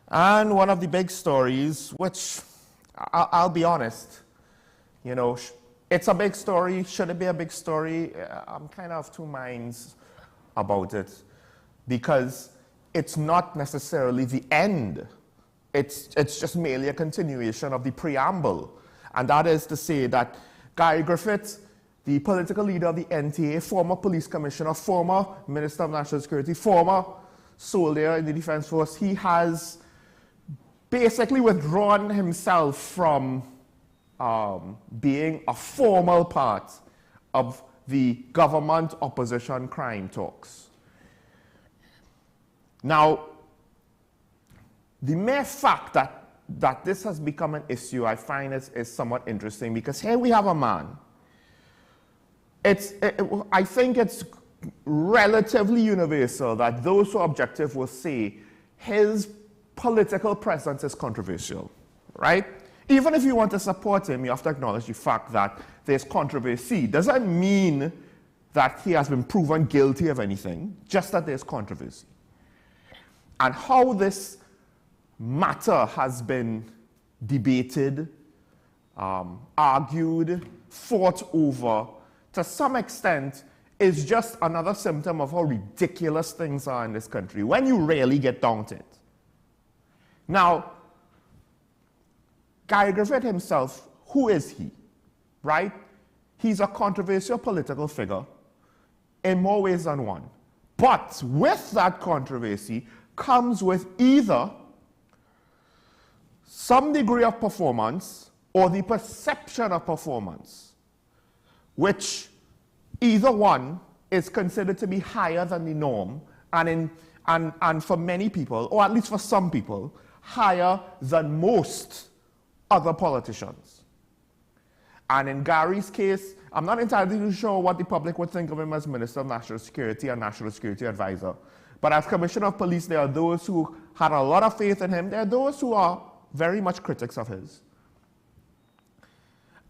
And one of the big stories, which I'll be honest, you know, it's a big story. Should it be a big story? I'm kind of of two minds about it, because it's not necessarily the end. It's just merely a continuation of the preamble. And that is to say that Guy Griffith, the political leader of the NTA, former police commissioner, former Minister of National Security, former soldier in the Defense Force, he has basically withdrawn himself from being a formal part of the government opposition crime talks. Now, the mere fact that this has become an issue, I find is somewhat interesting, because here we have a man. I think it's relatively universal that those who are objective will say his political presence is controversial, right? Even if you want to support him, you have to acknowledge the fact that there's controversy. Doesn't mean that he has been proven guilty of anything, just that there's controversy. And how this matter has been debated, argued, fought over, to some extent, is just another symptom of how ridiculous things are in this country when you really get down to it. Now, Guy Griffith himself, who is he, right? He's a controversial political figure in more ways than one. But with that controversy comes with either some degree of performance or the perception of performance, which either one is considered to be higher than the norm, and for many people, or at least for some people, higher than most other politicians. And in Gary's case, I'm not entirely sure what the public would think of him as Minister of National Security and National Security Advisor. But as Commissioner of Police, there are those who had a lot of faith in him. There are those who are very much critics of his.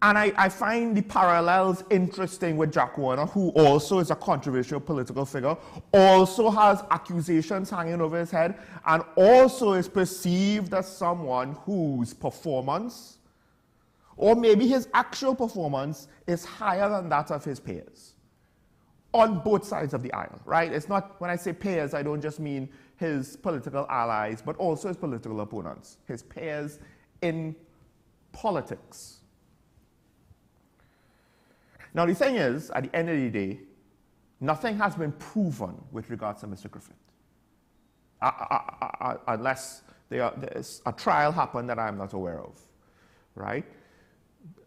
And I find the parallels interesting with Jack Warner, who also is a controversial political figure, also has accusations hanging over his head, and also is perceived as someone whose performance, or maybe his actual performance, is higher than that of his peers on both sides of the aisle, right? It's not, when I say peers, I don't just mean his political allies, but also his political opponents, his peers in politics. Now, the thing is, at the end of the day, nothing has been proven with regards to Mr. Griffith, unless there's a trial happened that I'm not aware of, right?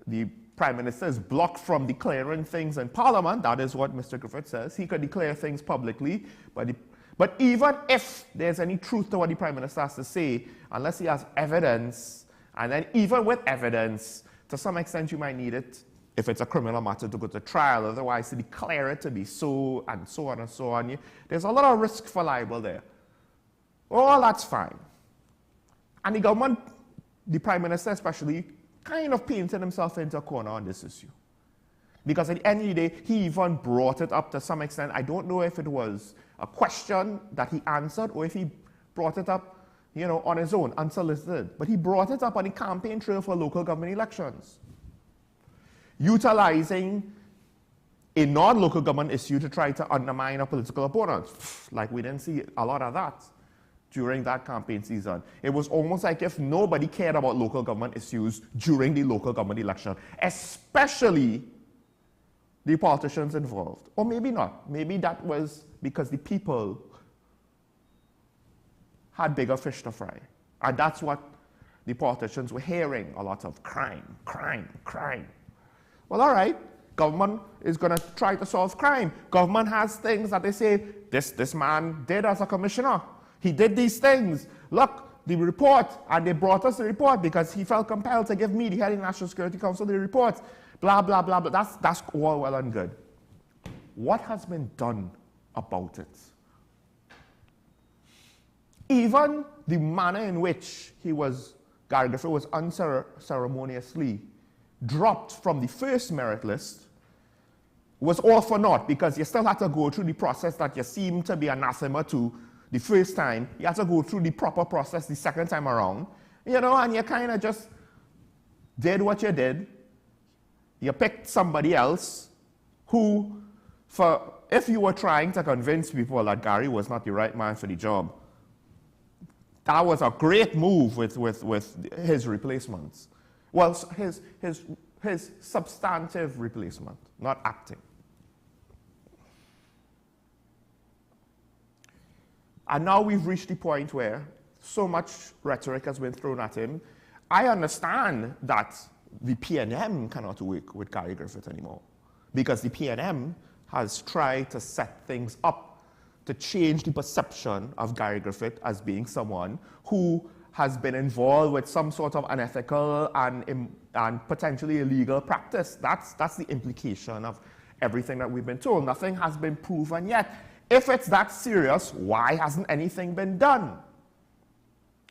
The Prime Minister is blocked from declaring things in Parliament. That is what Mr. Griffith says. He could declare things publicly, but even if there's any truth to what the Prime Minister has to say, unless he has evidence, and then even with evidence, to some extent you might need it, if it's a criminal matter, to go to trial, otherwise to declare it to be so, and so on and so on. There's a lot of risk for libel there. All that's fine. And the government, the Prime Minister especially, kind of painted himself into a corner on this issue. Because at the end of the day, he even brought it up to some extent. I don't know if it was a question that he answered or if he brought it up, you know, on his own, unsolicited. But he brought it up on the campaign trail for local government elections, utilizing a non-local government issue to try to undermine a political opponent. Like, we didn't see a lot of that during that campaign season. It was almost like if nobody cared about local government issues during the local government election, especially the politicians involved. Or maybe not. Maybe that was because the people had bigger fish to fry. And that's what the politicians were hearing, a lot of crime, crime, crime. Well, all right, government is going to try to solve crime. Government has things that they say, this man did as a commissioner. He did these things. Look, the report, and they brought us the report because he felt compelled to give me, the head of the National Security Council, the report. Blah, blah, blah, blah. That's all well and good. What has been done about it? Even the manner in which Gary Griffith was unceremoniously dropped from the first merit list was all for naught, because you still had to go through the process that you seem to be anathema to the first time, you have to go through the proper process the second time around, you know, and you kind of just did what you did. You picked somebody else who, if you were trying to convince people that Gary was not the right man for the job, that was a great move with his replacements. Well, his substantive replacement, not acting. And now we've reached the point where so much rhetoric has been thrown at him. I understand that the PNM cannot work with Gary Griffith anymore because the PNM has tried to set things up to change the perception of Gary Griffith as being someone who has been involved with some sort of unethical and potentially illegal practice. That's the implication of everything that we've been told. Nothing has been proven yet. If it's that serious, why hasn't anything been done?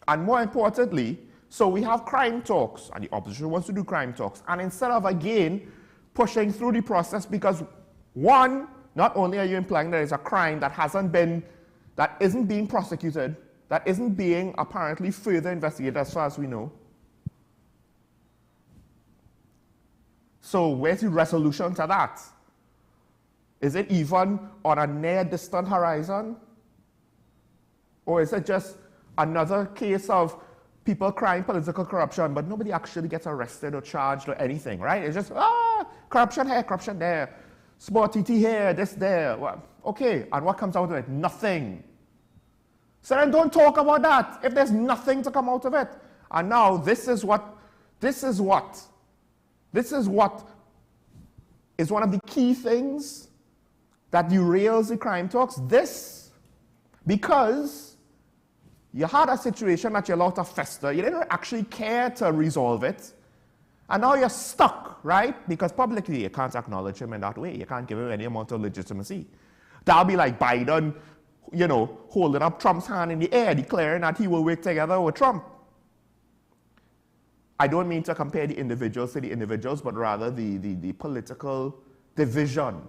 And more importantly, so we have crime talks, and the opposition wants to do crime talks, and instead of, again, pushing through the process because, one, not only are you implying there is a crime that isn't being prosecuted, that isn't being apparently further investigated as far as we know. So where's the resolution to that? Is it even on a near distant horizon? Or is it just another case of people crying political corruption, but nobody actually gets arrested or charged or anything, right? It's just, corruption here, corruption there. Small TT here, this there. Well, okay, and what comes out of it? Nothing. So then don't talk about that if there's nothing to come out of it. And now this is what is one of the key things that derails the crime talks. Because you had a situation that you allowed to fester, you didn't actually care to resolve it, and now you're stuck, right? Because publicly you can't acknowledge him in that way. You can't give him any amount of legitimacy. That'll be like Biden, you know, holding up Trump's hand in the air, declaring that he will work together with Trump. I don't mean to compare the individuals to the individuals, but rather the political division,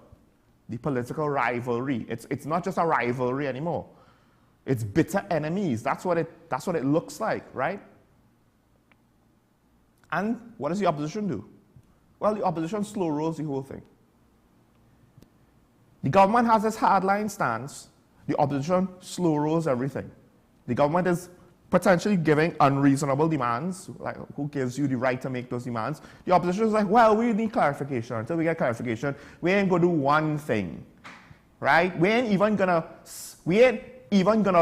the political rivalry. It's not just a rivalry anymore. It's bitter enemies. That's what it looks like, right? And what does the opposition do? Well, the opposition slow rolls the whole thing. The government has this hardline stance. The opposition slow rolls everything. The government is potentially giving unreasonable demands. Like, who gives you the right to make those demands? The opposition is like, well, we need clarification. Until we get clarification, we ain't gonna do one thing, right? We ain't even gonna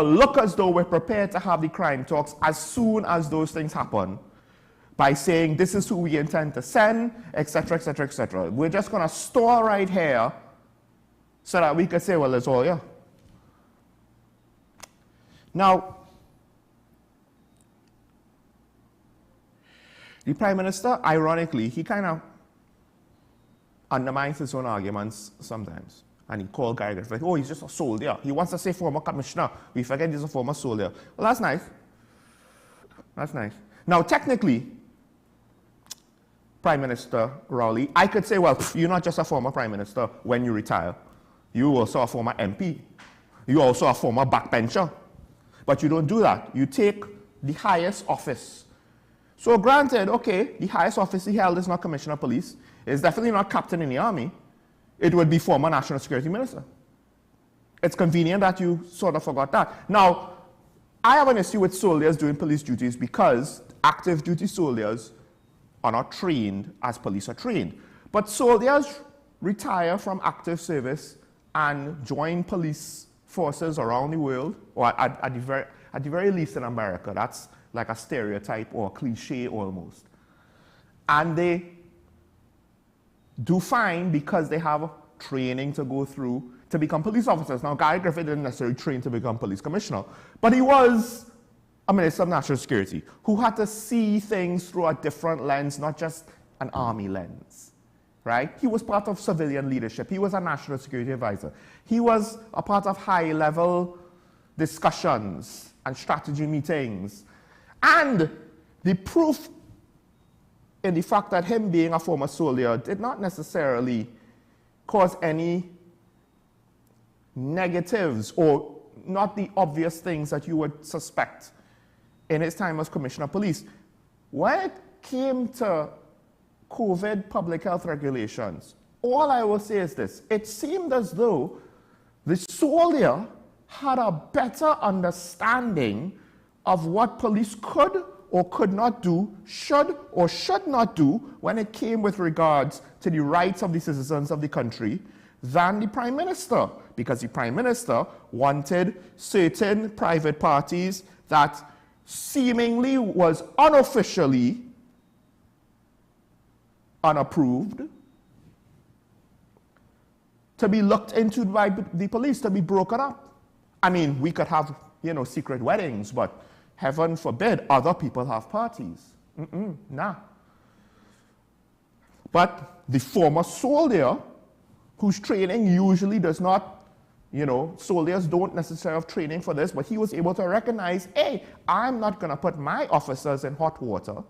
look as though we're prepared to have the crime talks as soon as those things happen by saying this is who we intend to send, etc., etc., etc. We're just gonna store right here so that we could say, well, it's all here. Now, the Prime Minister, ironically, he kind of undermines his own arguments sometimes. And he called Gary Griffith, oh, he's just a soldier. He wants to say former commissioner. We forget he's a former soldier. Well, that's nice. That's nice. Now, technically, Prime Minister Rowley, I could say, well, you're not just a former Prime Minister when you retire. You also a former MP. You also a former backbencher. But you don't do that. You take the highest office. So granted, okay, the highest office he held is not Commissioner of Police. It's definitely not Captain in the Army. It would be former National Security Minister. It's convenient that you sort of forgot that. Now, I have an issue with soldiers doing police duties because active duty soldiers are not trained as police are trained. But soldiers retire from active service and join police forces around the world, or at the very least in America. That's like a stereotype or a cliche almost. And they do fine because they have training to go through to become police officers. Now, Gary Griffith didn't necessarily train to become police commissioner, but he was a Minister of National Security who had to see things through a different lens, not just an army lens, right? He was part of civilian leadership. He was a national security advisor. He was a part of high-level discussions and strategy meetings. And the proof in the fact that him being a former soldier did not necessarily cause any negatives or not the obvious things that you would suspect in his time as Commissioner of Police. When it came to COVID public health regulations, all I will say is this: it seemed as though the soldier had a better understanding of what police could or could not do, should or should not do when it came with regards to the rights of the citizens of the country than the Prime Minister, because the Prime Minister wanted certain private parties that seemingly was unofficially unapproved to be looked into by the police, to be broken up. I mean, we could have, secret weddings, but heaven forbid other people have parties. Nah. But the former soldier, whose training usually does not, soldiers don't necessarily have training for this, but he was able to recognize, hey, I'm not going to put my officers in hot water,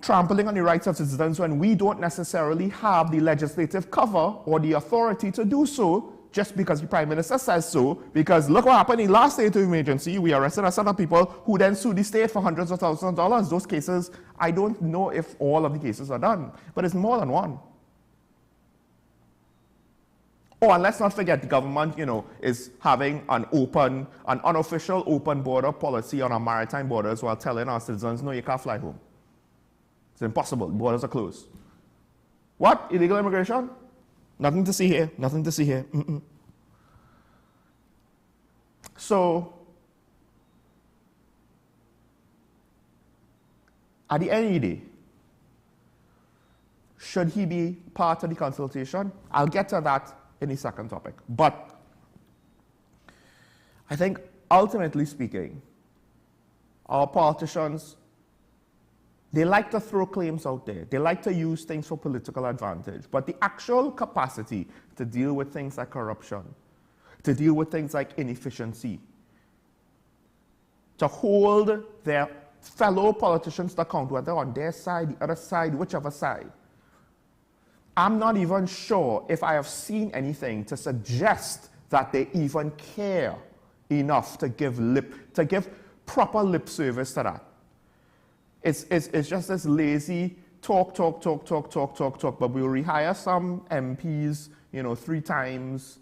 trampling on the rights of citizens when we don't necessarily have the legislative cover or the authority to do so, just because the Prime Minister says so. Because look what happened in the last state of emergency. We arrested a set of people who then sued the state for hundreds of thousands of dollars. Those cases, I don't know if all of the cases are done, but it's more than one. Oh, and let's not forget the government, is having an unofficial open border policy on our maritime borders while telling our citizens, no, you can't fly home. It's impossible. The borders are closed. What? Illegal immigration? Nothing to see here. Nothing to see here. So, at the end of the day, should he be part of the consultation? I'll get to that in the second topic. But I think, ultimately speaking, our politicians, they like to throw claims out there. They like to use things for political advantage. But the actual capacity to deal with things like corruption, to deal with things like inefficiency, to hold their fellow politicians to account, whether on their side, the other side, whichever side, I'm not even sure if I have seen anything to suggest that they even care enough to give proper lip service to that. It's just this lazy talk, but we'll rehire some MPs, 3 times.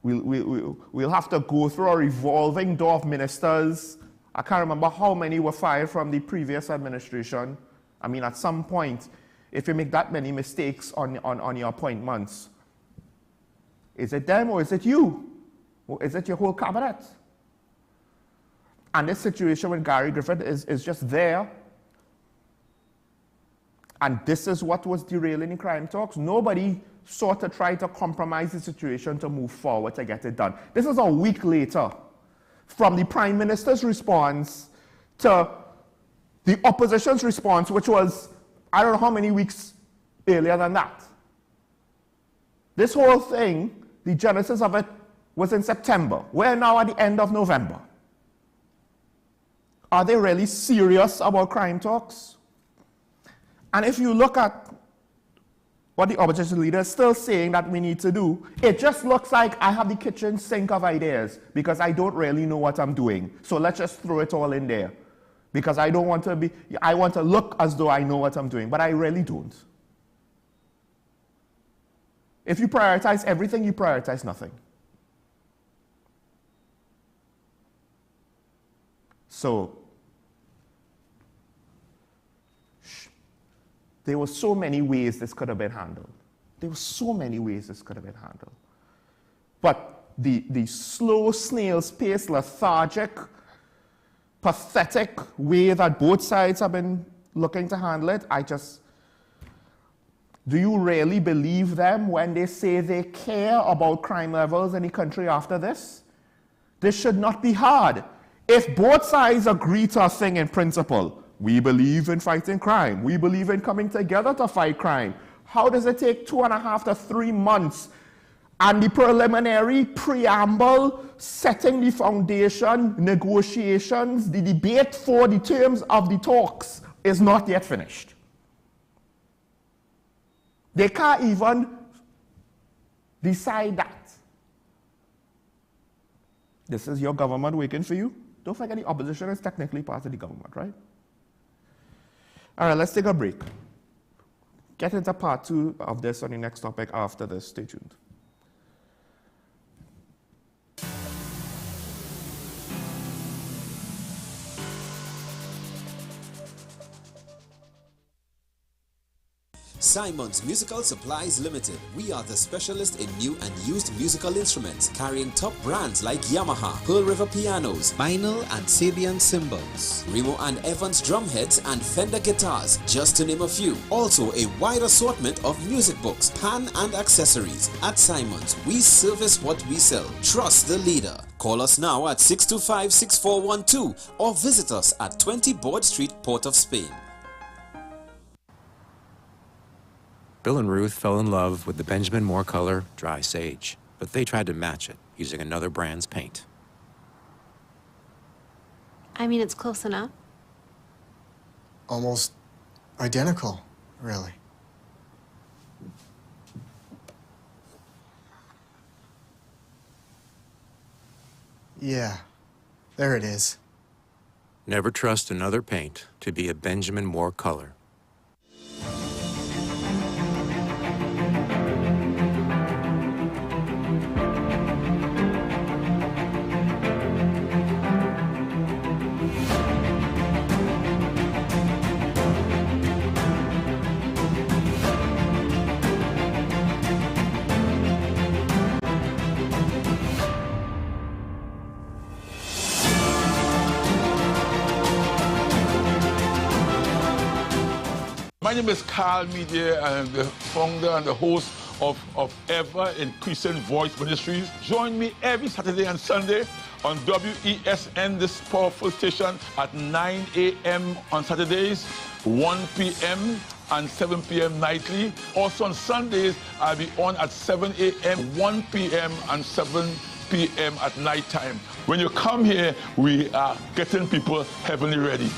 We'll have to go through a revolving door of ministers. I can't remember how many were fired from the previous administration. I mean, at some point, if you make that many mistakes on your appointments, is it them or is it you? Or is it your whole cabinet? And this situation with Gary Griffith is just there. And this is what was derailing the crime talks. Nobody sought to try to compromise the situation to move forward to get it done. This is a week later from the Prime Minister's response to the opposition's response, which was, I don't know how many weeks earlier than that. This whole thing, the genesis of it was in September. We're now at the end of November. Are they really serious about crime talks? And if you look at what the opposition leader is still saying that we need to do, it just looks like I have the kitchen sink of ideas because I don't really know what I'm doing. So let's just throw it all in there. Because I want to look as though I know what I'm doing, but I really don't. If you prioritize everything, you prioritize nothing. So, there were so many ways this could have been handled. There were so many ways this could have been handled. But the slow, snail's pace, lethargic, pathetic way that both sides have been looking to handle it, do you really believe them when they say they care about crime levels in the country after this? This should not be hard. If both sides agree to a thing in principle, we believe in fighting crime, we believe in coming together to fight crime, how does it take 2.5 to 3 months and the preliminary preamble, setting the foundation, negotiations, the debate for the terms of the talks is not yet finished? They can't even decide that. This is your government working for you. Don't forget the opposition is technically part of the government, right? All right, let's take a break. Get into part 2 of this on the next topic after this. Stay tuned. Simon's Musical Supplies Limited. We are the specialist in new and used musical instruments, carrying top brands like Yamaha, Pearl River pianos, vinyl and Sabian cymbals, Remo and Evans drumheads and Fender guitars, just to name a few. Also a wide assortment of music books, pan and accessories. At Simon's, we service what we sell. Trust the leader. Call us now at 625-6412 or visit us at 20 Board Street, Port of Spain. Bill and Ruth fell in love with the Benjamin Moore color Dry Sage, but they tried to match it using another brand's paint. I mean, it's close enough. Almost identical, really. Yeah, there it is. Never trust another paint to be a Benjamin Moore color. My name is Carl Media, and I'm the founder and the host of Ever Increasing Voice Ministries. Join me every Saturday and Sunday on WESN, this powerful station, at 9 a.m. on Saturdays, 1 p.m. and 7 p.m. nightly. Also on Sundays, I'll be on at 7 a.m., 1 p.m. and 7 p.m. at night time. When you come here, we are getting people heavenly ready.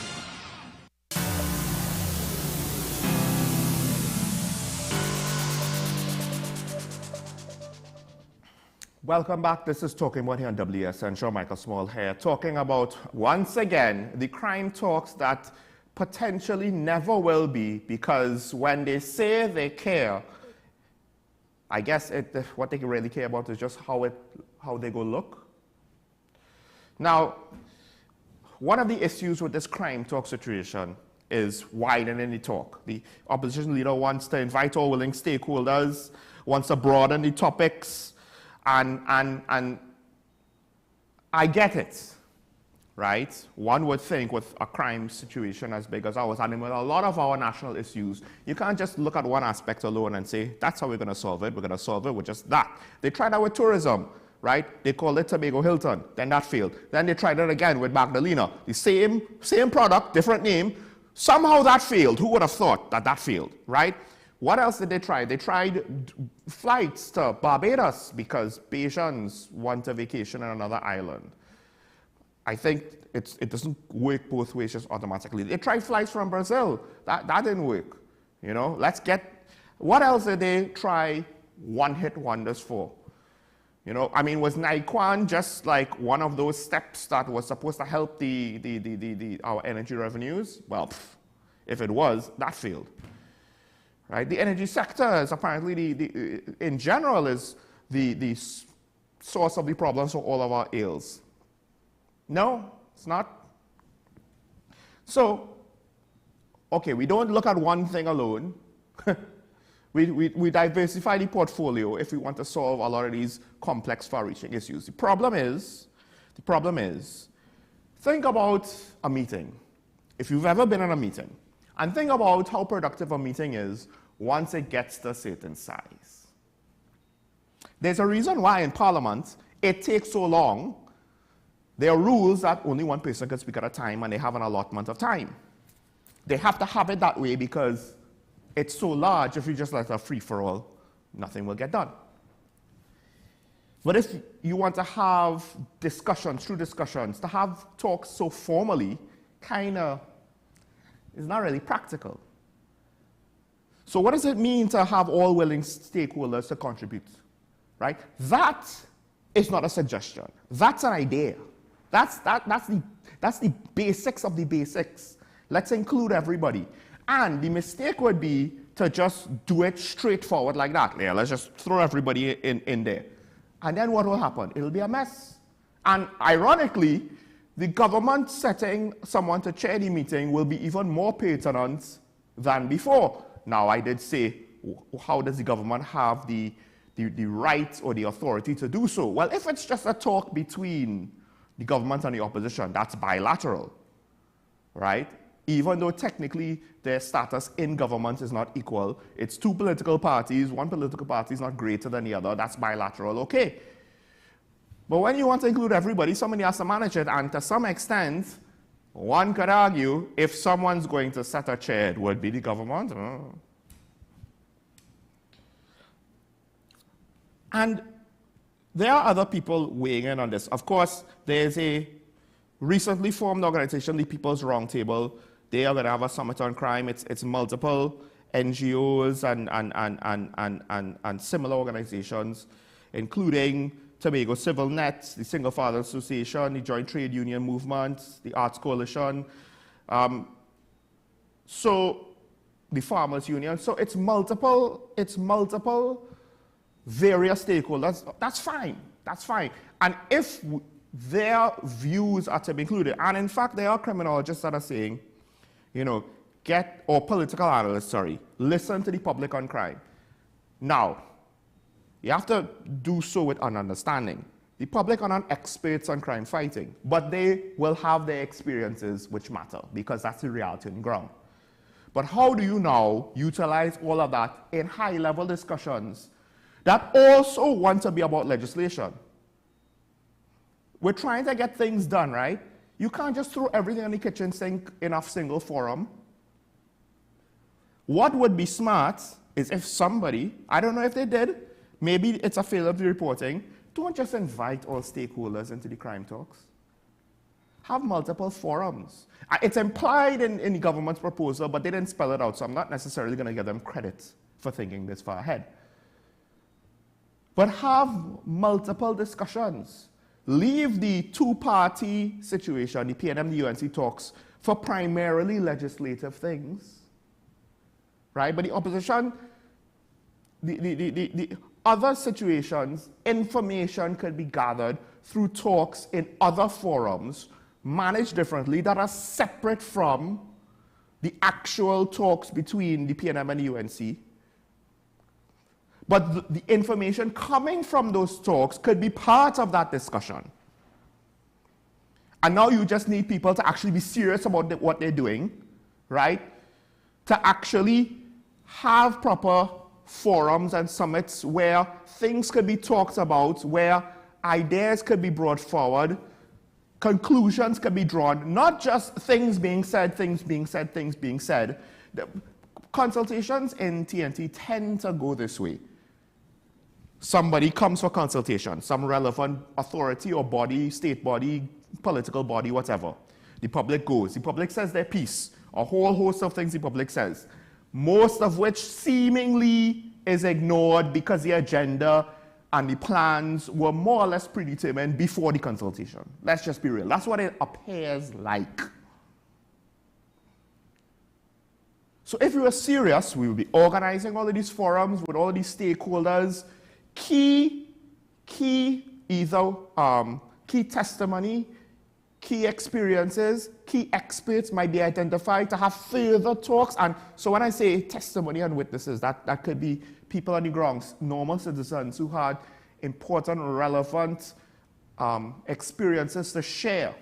Welcome back. This is Talking About here on WSN. Sean Michael Small here, talking about, once again, the crime talks that potentially never will be, because when they say they care, I guess what they really care about is just how they go look. Now, one of the issues with this crime talk situation is widening the talk. The opposition leader wants to invite all willing stakeholders, wants to broaden the topics, and I get it, right? One would think with a crime situation as big as ours, and with a lot of our national issues, you can't just look at one aspect alone and say, that's how we're going to solve it. We're going to solve it with just that. They tried that with tourism, right? They called it Tobago Hilton. Then that failed. Then they tried it again with Magdalena. The same product, different name. Somehow that failed. Who would have thought that failed, right? What else did they try? They tried flights to Barbados because Bajans want a vacation on another island. I think it doesn't work both ways just automatically. They tried flights from Brazil. That didn't work. You know, what else did they try one-hit wonders for? You know, I mean, was Naikwan just like one of those steps that was supposed to help our energy revenues? Well, if it was, that failed. Right? The energy sector is apparently, in general, is the source of the problems for all of our ills. No, it's not. So, okay, we don't look at one thing alone. we diversify the portfolio if we want to solve a lot of these complex, far-reaching issues. The problem is, think about a meeting. If you've ever been in a meeting, and think about how productive a meeting is once it gets to a certain size. There's a reason why in Parliament it takes so long. There are rules that only one person can speak at a time, and they have an allotment of time. They have to have it that way because it's so large. If you just let it free for all, nothing will get done. But if you want to have discussions, true discussions, to have talks so formally, it's not really practical. So what does it mean to have all willing stakeholders to contribute, right? That It's not a suggestion. That's an idea. That's the basics of the basics. Let's include everybody. And the mistake would be to just do it straightforward like that. Yeah, let's just throw everybody in there. And then what will happen? It'll be a mess. And ironically, the government setting someone to chair the meeting will be even more patent than before. Now, I did say, how does the government have the right or the authority to do so? Well, if it's just a talk between the government and the opposition, that's bilateral, right? Even though technically their status in government is not equal, it's two political parties, one political party is not greater than the other, that's bilateral, okay. But when you want to include everybody, somebody has to manage it, and to some extent, one could argue if someone's going to set a chair, it would be the government. And there are other people weighing in on this. Of course, there's a recently formed organization, the People's Roundtable. They are going to have a summit on crime. It's multiple NGOs and similar organizations, including Tobago Civil Net, the Single Father Association, the Joint Trade Union Movement, the Arts Coalition, so the Farmers Union. So it's multiple various stakeholders. That's fine. That's fine. And if their views are to be included, and in fact there are criminologists that are saying, you know, or political analysts, sorry, listen to the public on crime. Now, you have to do so with an understanding. The public are not experts on crime fighting, but they will have their experiences which matter, because that's the reality on the ground. But how do you now utilize all of that in high-level discussions that also want to be about legislation? We're trying to get things done, right? You can't just throw everything on the kitchen sink in a single forum. What would be smart is if somebody, I don't know if they did, maybe it's a failure of the reporting, don't just invite all stakeholders into the crime talks. Have multiple forums. It's implied in the government's proposal, but they didn't spell it out, so I'm not necessarily going to give them credit for thinking this far ahead. But have multiple discussions. Leave the two-party situation, the PNM, the UNC talks, for primarily legislative things, right? But the opposition, the other situations, information could be gathered through talks in other forums, managed differently, that are separate from the actual talks between the PNM and the UNC. But the information coming from those talks could be part of that discussion. And now you just need people to actually be serious about what they're doing, right? To actually have proper forums and summits where things could be talked about, where ideas could be brought forward, conclusions could be drawn, not just things being said, things being said, things being said. The consultations in TNT tend to go this way. Somebody comes for consultation, some relevant authority or body, state body, political body, whatever. The public goes. The public says their piece. A whole host of things the public says, most of which seemingly is ignored because the agenda and the plans were more or less predetermined before the consultation. Let's just be real. That's what it appears like. So if we were serious, we would be organizing all of these forums with all of these stakeholders, key testimony, key experiences, key experts might be identified to have further talks. And so when I say testimony and witnesses, that could be people on the ground, normal citizens who had important, relevant experiences to share.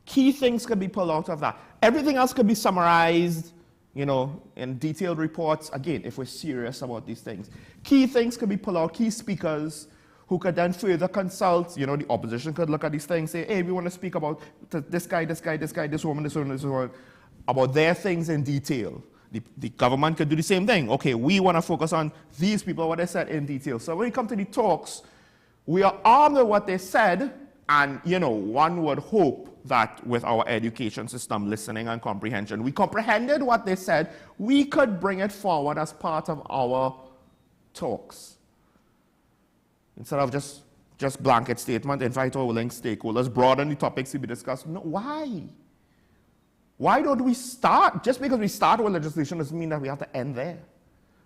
Key things could be pulled out of that. Everything else could be summarized, you know, in detailed reports, again, if we're serious about these things. Key things could be pulled out, key speakers who could then further consult, you know, the opposition could look at these things, say, hey, we want to speak about this guy, this woman, about their things in detail. The government could do the same thing. Okay, we want to focus on these people, what they said in detail. So when we come to the talks, we are armed with what they said, and, you know, one would hope that with our education system, listening and comprehension, we comprehended what they said, we could bring it forward as part of our talks. Instead of just blanket statement, invite all willing stakeholders, broaden the topics to be discussed. No, why? Why don't we start? Just because we start with legislation doesn't mean that we have to end there.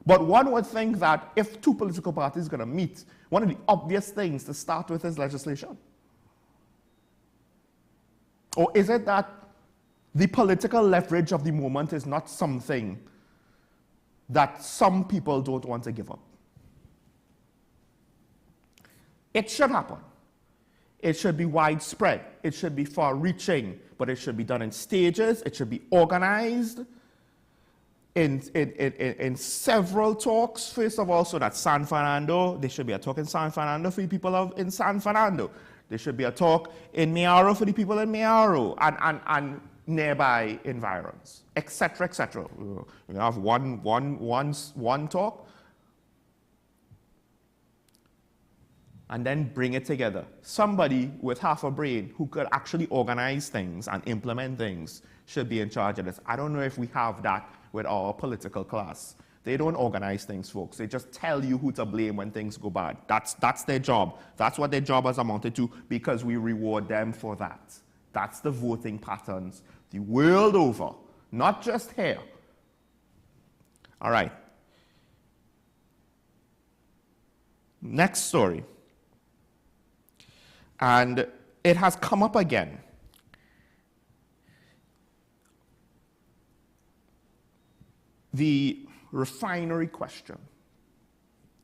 But one would think that if two political parties are going to meet, one of the obvious things to start with is legislation. Or is it that the political leverage of the moment is not something that some people don't want to give up? It should happen. It should be widespread. It should be far-reaching, but it should be done in stages. It should be organized in several talks, first of all, so that San Fernando, there should be a talk in San Fernando for the people in San Fernando. There should be a talk in Mayaro for the people in Mayaro and nearby environs, etc., etc. We have one talk, and then bring it together. Somebody with half a brain who could actually organize things and implement things should be in charge of this. I don't know if we have that with our political class. They don't organize things, folks. They just tell you who to blame when things go bad. That's their job. That's what their job has amounted to because we reward them for that. That's the voting patterns the world over, not just here. All right. Next story. And it has come up again. The refinery question,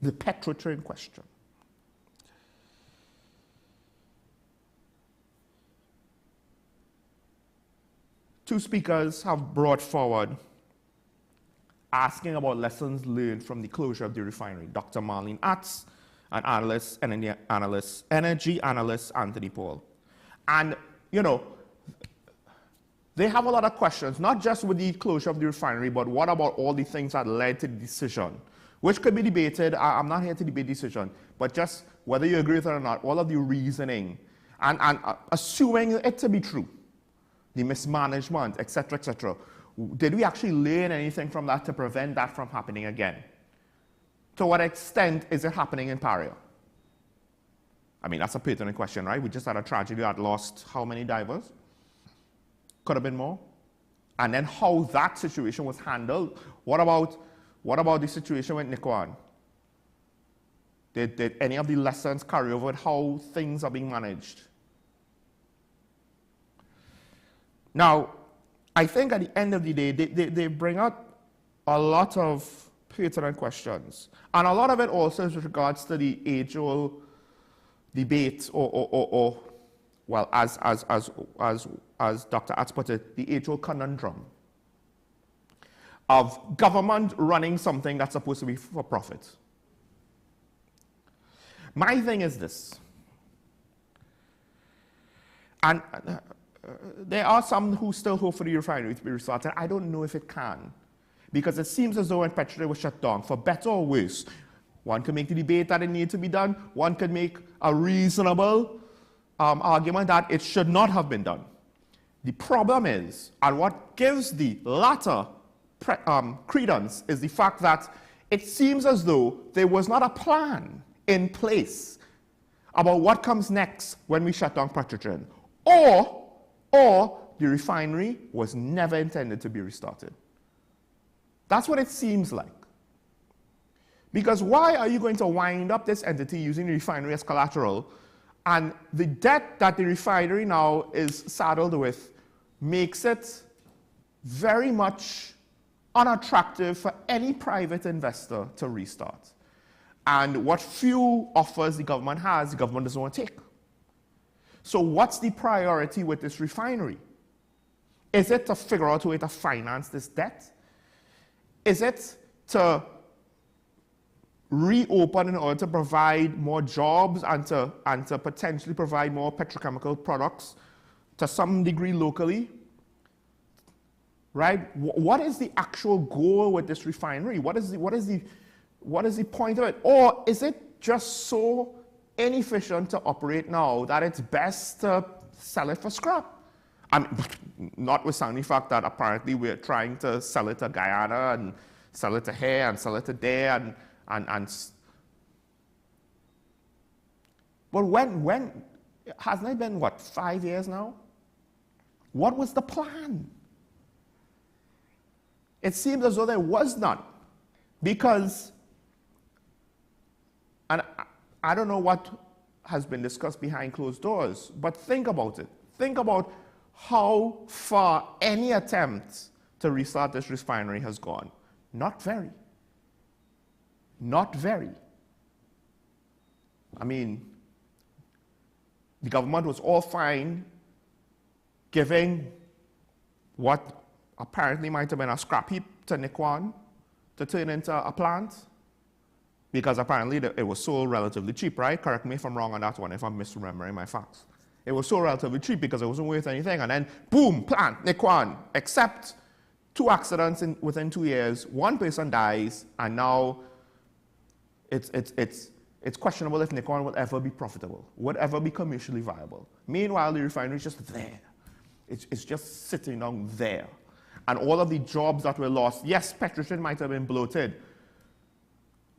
the petrotrain question. Two speakers have brought forward asking about lessons learned from the closure of the refinery. Dr. Marlene Atz and energy analyst Anthony Paul. And, you know, they have a lot of questions, not just with the closure of the refinery, but what about all the things that led to the decision, which could be debated. I'm not here to debate decision, but just whether you agree with it or not, all of the reasoning, and assuming it to be true, the mismanagement, etc., etc. Did we actually learn anything from that to prevent that from happening again? To what extent is it happening in Paria? I mean, that's a pertinent question, right? We just had a tragedy that lost how many divers? Could have been more. And then how that situation was handled. What about the situation with Nikwan? Did any of the lessons carry over with how things are being managed? Now, I think at the end of the day, they bring out a lot of pertinent questions. And a lot of it also is with regards to the age-old debate well, as Dr. Atz put it, the age-old conundrum of government running something that's supposed to be for profit. My thing is this, and there are some who still hope for the refinery to be restarted. I don't know if it can, because it seems as though when Petrotrain was shut down, for better or worse, one could make the debate that it needs to be done, one could make a reasonable argument that it should not have been done. The problem is, and what gives the latter credence, is the fact that it seems as though there was not a plan in place about what comes next when we shut down Petrotrain, or the refinery was never intended to be restarted. That's what it seems like. Because why are you going to wind up this entity using the refinery as collateral, and the debt that the refinery now is saddled with makes it very much unattractive for any private investor to restart. And what few offers the government has, the government doesn't want to take. So what's the priority with this refinery? Is it to figure out a way to finance this debt? Is it to reopen in order to provide more jobs and to potentially provide more petrochemical products to some degree locally? Right? What is the actual goal with this refinery? What is the point of it? Or is it just so inefficient to operate now that it's best to sell it for scrap? I mean, notwithstanding the fact that apparently we're trying to sell it to Guyana and sell it to here and sell it to there and But when, hasn't it been, what, 5 years now? What was the plan? It seems as though there was none. Because, and I don't know what has been discussed behind closed doors, but think about it. Think about how far any attempt to restart this refinery has gone. Not very. Not very. I mean, the government was all fine giving what apparently might have been a scrap heap to Nikwan to turn into a plant, because apparently it was sold relatively cheap, right? Correct me if I'm wrong on that one, if I'm misremembering my facts. It was sold relatively cheap because it wasn't worth anything, and then boom, plant, Nikwan, except 2 accidents within 2 years, 1 person dies, and now it's questionable if Nikwan will ever be profitable, would ever be commercially viable. Meanwhile, the refinery is just there. It's just sitting down there. And all of the jobs that were lost, yes, Petrochin might have been bloated,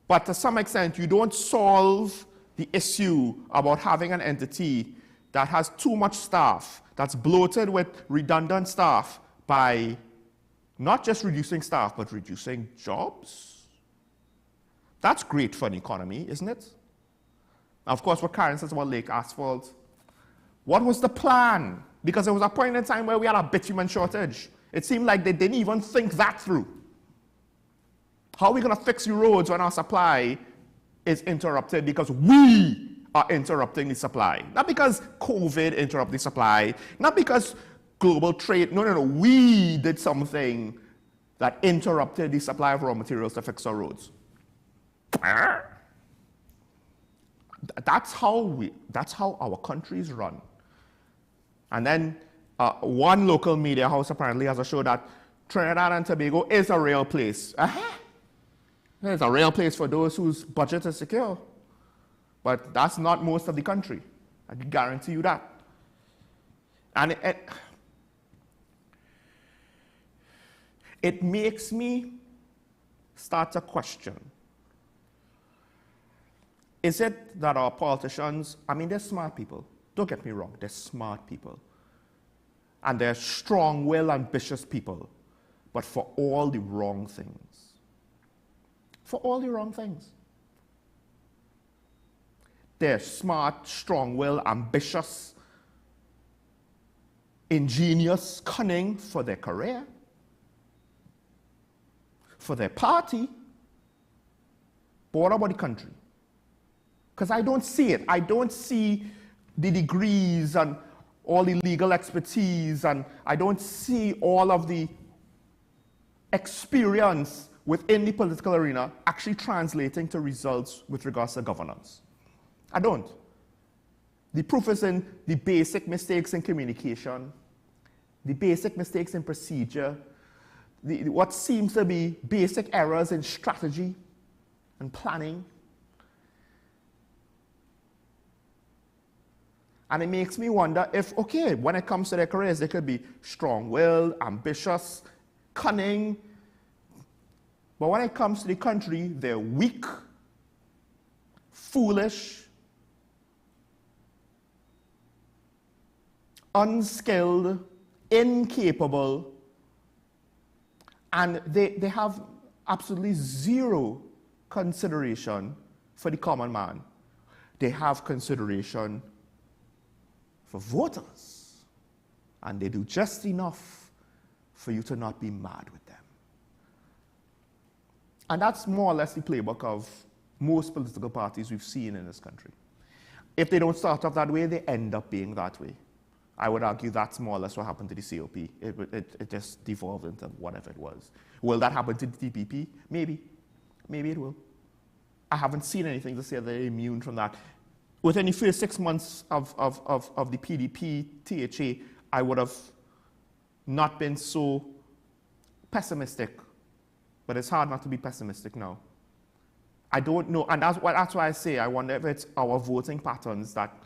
but to some extent, you don't solve the issue about having an entity that has too much staff, that's bloated with redundant staff, by not just reducing staff, but reducing jobs. That's great for an economy, isn't it? Now, of course, what Karen says about Lake Asphalt, what was the plan? Because there was a point in time where we had a bitumen shortage. It seemed like they didn't even think that through. How are we going to fix the roads when our supply is interrupted because we are interrupting the supply? Not because COVID interrupted the supply, not because global trade, no, we did something that interrupted the supply of raw materials to fix our roads. That's how our countries run. And then one local media house apparently has a show that Trinidad and Tobago is a real place. It's a real place for those whose budget is secure. But that's not most of the country. I can guarantee you that. And it makes me start to question. Is it that our politicians, I mean, they're smart people. Don't get me wrong, they're smart people. And they're strong-willed, ambitious people. But for all the wrong things. For all the wrong things. They're smart, strong-willed, ambitious, ingenious, cunning for their career, for their party. But what about the country? Because I don't see it. I don't see the degrees and all the legal expertise, and I don't see all of the experience within the political arena actually translating to results with regards to governance. I don't. The proof is in the basic mistakes in communication, the basic mistakes in procedure, what seems to be basic errors in strategy and planning. And it makes me wonder if, okay, when it comes to their careers, they could be strong-willed, ambitious, cunning. But when it comes to the country, they're weak, foolish, unskilled, incapable, and they have absolutely zero consideration for the common man. They have consideration for voters, and they do just enough for you to not be mad with them. And that's more or less the playbook of most political parties we've seen in this country. If they don't start off that way, they end up being that way. I would argue that's more or less what happened to the COP. It just devolved into whatever it was. Will that happen to the TPP? Maybe. Maybe it will. I haven't seen anything to say they're immune from that. Within the first 6 months of the PDP, THA, I would have not been so pessimistic. But it's hard not to be pessimistic now. I don't know, and that's why I say I wonder if it's our voting patterns that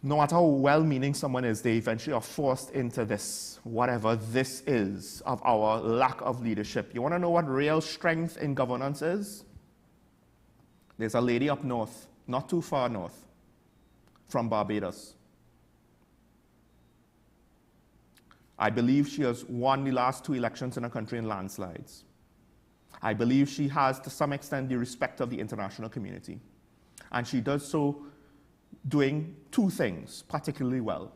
no matter how well-meaning someone is, they eventually are forced into this, whatever this is, of our lack of leadership. You want to know what real strength in governance is? There's a lady up north not too far north from Barbados. I believe she has won the last 2 elections in her country in landslides. I believe she has, to some extent, the respect of the international community. And she does so doing 2 things particularly well.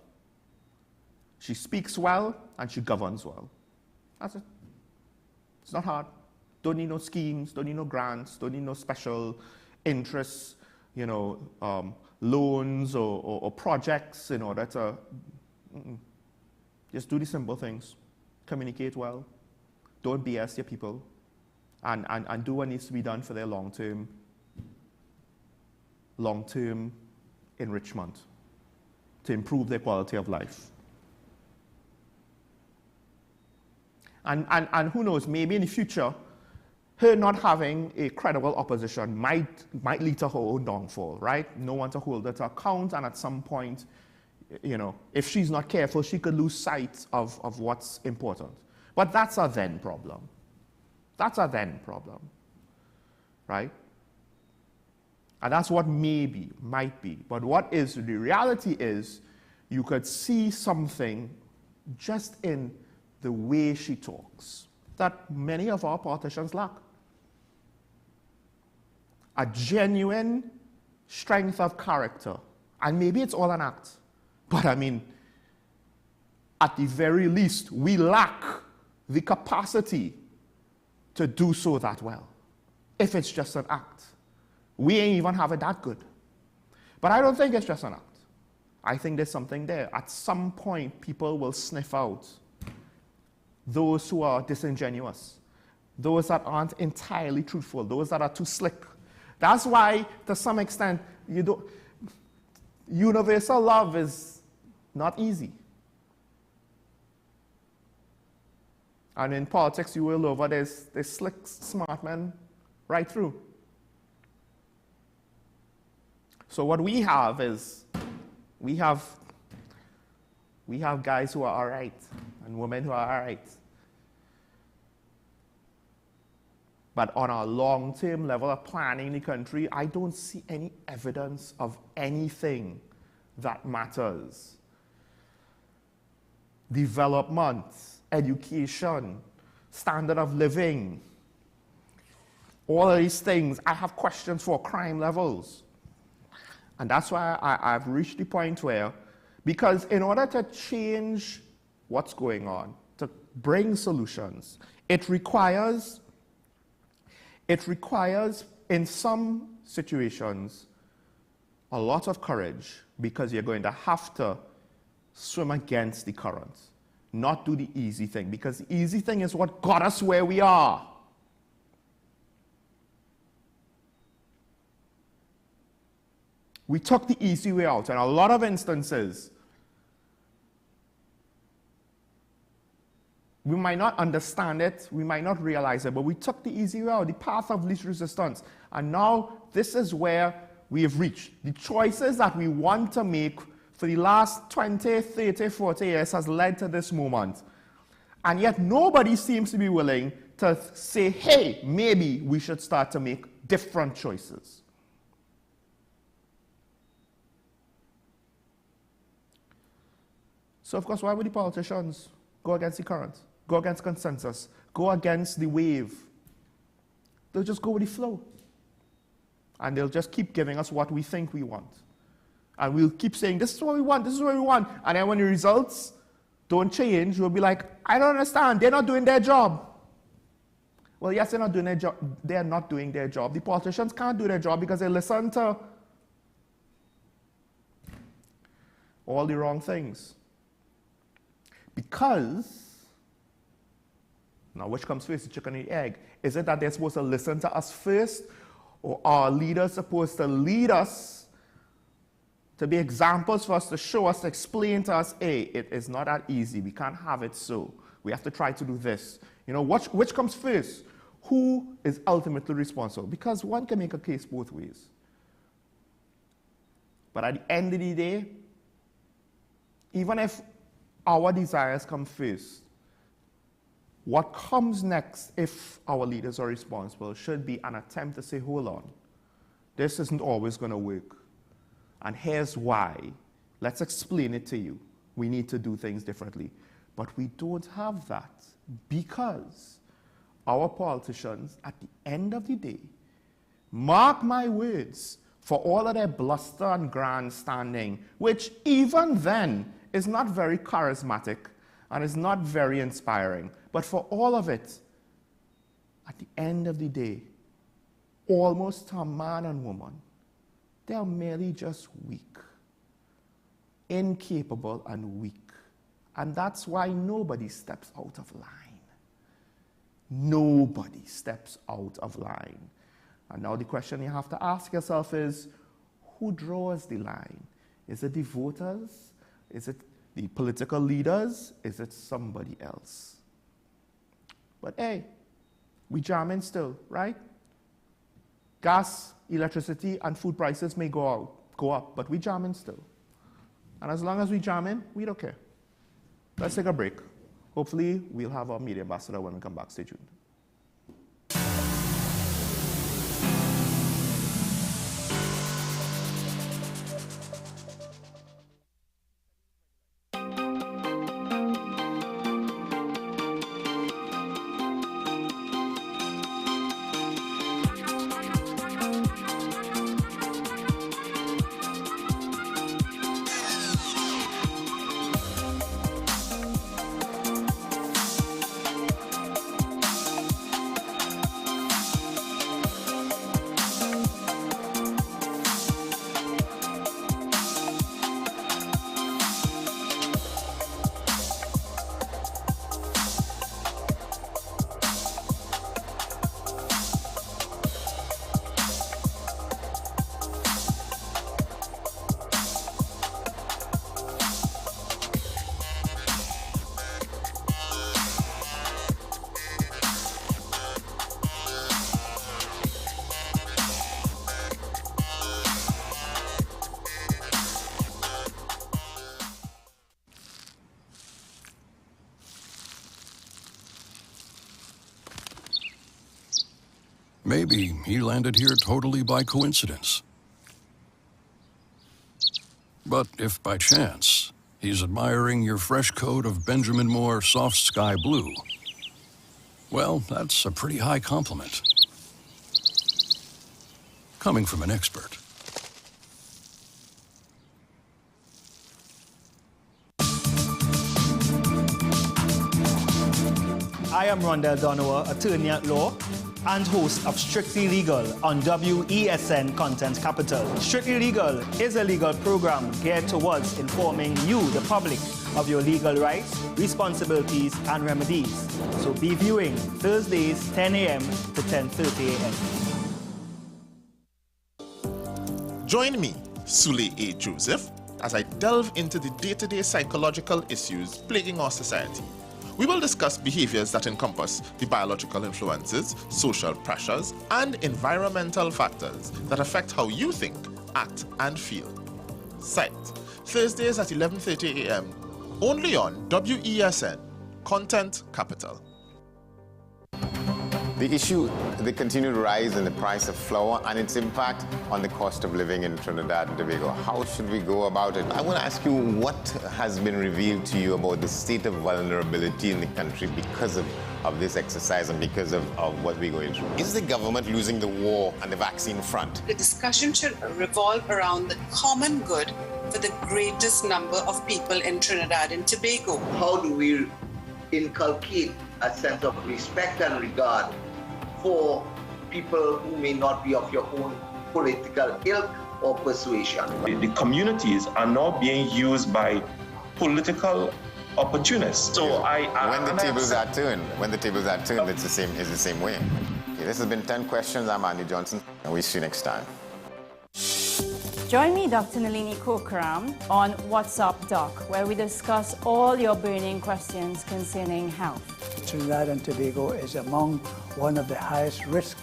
She speaks well and she governs well. That's it. It's not hard. Don't need no schemes, don't need no grants, don't need no special interests, loans or projects in order to... Just do the simple things. Communicate well. Don't BS your people. And do what needs to be done for their long-term enrichment, to improve their quality of life. And who knows, maybe in the future, her not having a credible opposition might lead to her own downfall, right? No one to hold her to account, and at some point, if she's not careful, she could lose sight of what's important. But that's a then problem. That's a then problem, right? And that's what maybe, might be. But what is, the reality is, you could see something just in the way she talks that many of our politicians lack. A genuine strength of character. And maybe it's all an act. But I mean, at the very least, we lack the capacity to do so that well, if it's just an act. We ain't even have it that good. But I don't think it's just an act. I think there's something there. At some point, people will sniff out those who are disingenuous, those that aren't entirely truthful, those that are too slick. That's why, to some extent, universal love is not easy. And in politics, you will over there's slick, smart men right through. So what we have is, we have guys who are all right and women who are all right. But on a long-term level of planning the country, I don't see any evidence of anything that matters. Development, education, standard of living, all of these things, I have questions for crime levels. And that's why I've reached the point where, because in order to change what's going on, to bring solutions, it requires in some situations a lot of courage, because you're going to have to swim against the current, not do the easy thing, because the easy thing is what got us where we are. We took the easy way out, and a lot of instances, we might not understand it, we might not realize it, but we took the easy way out, the path of least resistance. And now this is where we have reached. The choices that we want to make for the last 20, 30, 40 years has led to this moment. And yet nobody seems to be willing to say, hey, maybe we should start to make different choices. So of course, why would the politicians go against the current? Go against consensus, go against the wave? They'll just go with the flow. And they'll just keep giving us what we think we want. And we'll keep saying, this is what we want, this is what we want. And then when the results don't change, we'll be like, I don't understand, they're not doing their job. Well, yes, they're not doing their job. They're not doing their job. The politicians can't do their job because they listen to all the wrong things. Because, now which comes first, the chicken or the egg? Is it that they're supposed to listen to us first, or are leaders supposed to lead us, to be examples for us, to show us, to explain to us, hey, it is not that easy, we can't have it so, we have to try to do this. You know, which comes first? Who is ultimately responsible? Because one can make a case both ways. But at the end of the day, even if our desires come first, what comes next, if our leaders are responsible, should be an attempt to say, hold on, this isn't always going to work. And here's why. Let's explain it to you. We need to do things differently. But we don't have that because our politicians, at the end of the day, mark my words, for all of their bluster and grandstanding, which even then is not very charismatic and is not very inspiring, but for all of it, at the end of the day, almost a man and woman, they are merely just weak, incapable and weak. And that's why nobody steps out of line. Nobody steps out of line. And now the question you have to ask yourself is, who draws the line? Is it the voters? Is it the political leaders? Is it somebody else? But hey, we jamming still, right? Gas, electricity, and food prices may go up, but we jamming still. And as long as we jamming, we don't care. Let's take a break. Hopefully, we'll have our media ambassador when we come back. Stay tuned. Maybe he landed here totally by coincidence. But if by chance he's admiring your fresh coat of Benjamin Moore soft sky blue, well, that's a pretty high compliment. Coming from an expert. I am Rondell Donowa, attorney at law and host of Strictly Legal on WESN Content Capital. Strictly Legal is a legal program geared towards informing you, the public, of your legal rights, responsibilities, and remedies. So be viewing Thursdays, 10 a.m. to 10:30 a.m. Join me, Sule A. Joseph, as I delve into the day-to-day psychological issues plaguing our society. We will discuss behaviors that encompass the biological influences, social pressures, and environmental factors that affect how you think, act, and feel. Sight, Thursdays at 11:30 a.m., only on WESN, Content Capital. The issue, the continued rise in the price of flour and its impact on the cost of living in Trinidad and Tobago. How should we go about it? I want to ask you, what has been revealed to you about the state of vulnerability in the country because of this exercise and because of what we're going through? Is the government losing the war on the vaccine front? The discussion should revolve around the common good for the greatest number of people in Trinidad and Tobago. How do we inculcate a sense of respect and regard for people who may not be of your own political ilk or persuasion? The communities are now being used by political opportunists. So when the tables are turned, it's the same way. Okay, this has been 10 questions. I'm Andy Johnson, and we'll see you next time. Join me, Dr. Nalini Kokaram, on What's Up Doc, where we discuss all your burning questions concerning health. Trinidad and Tobago is among one of the highest risk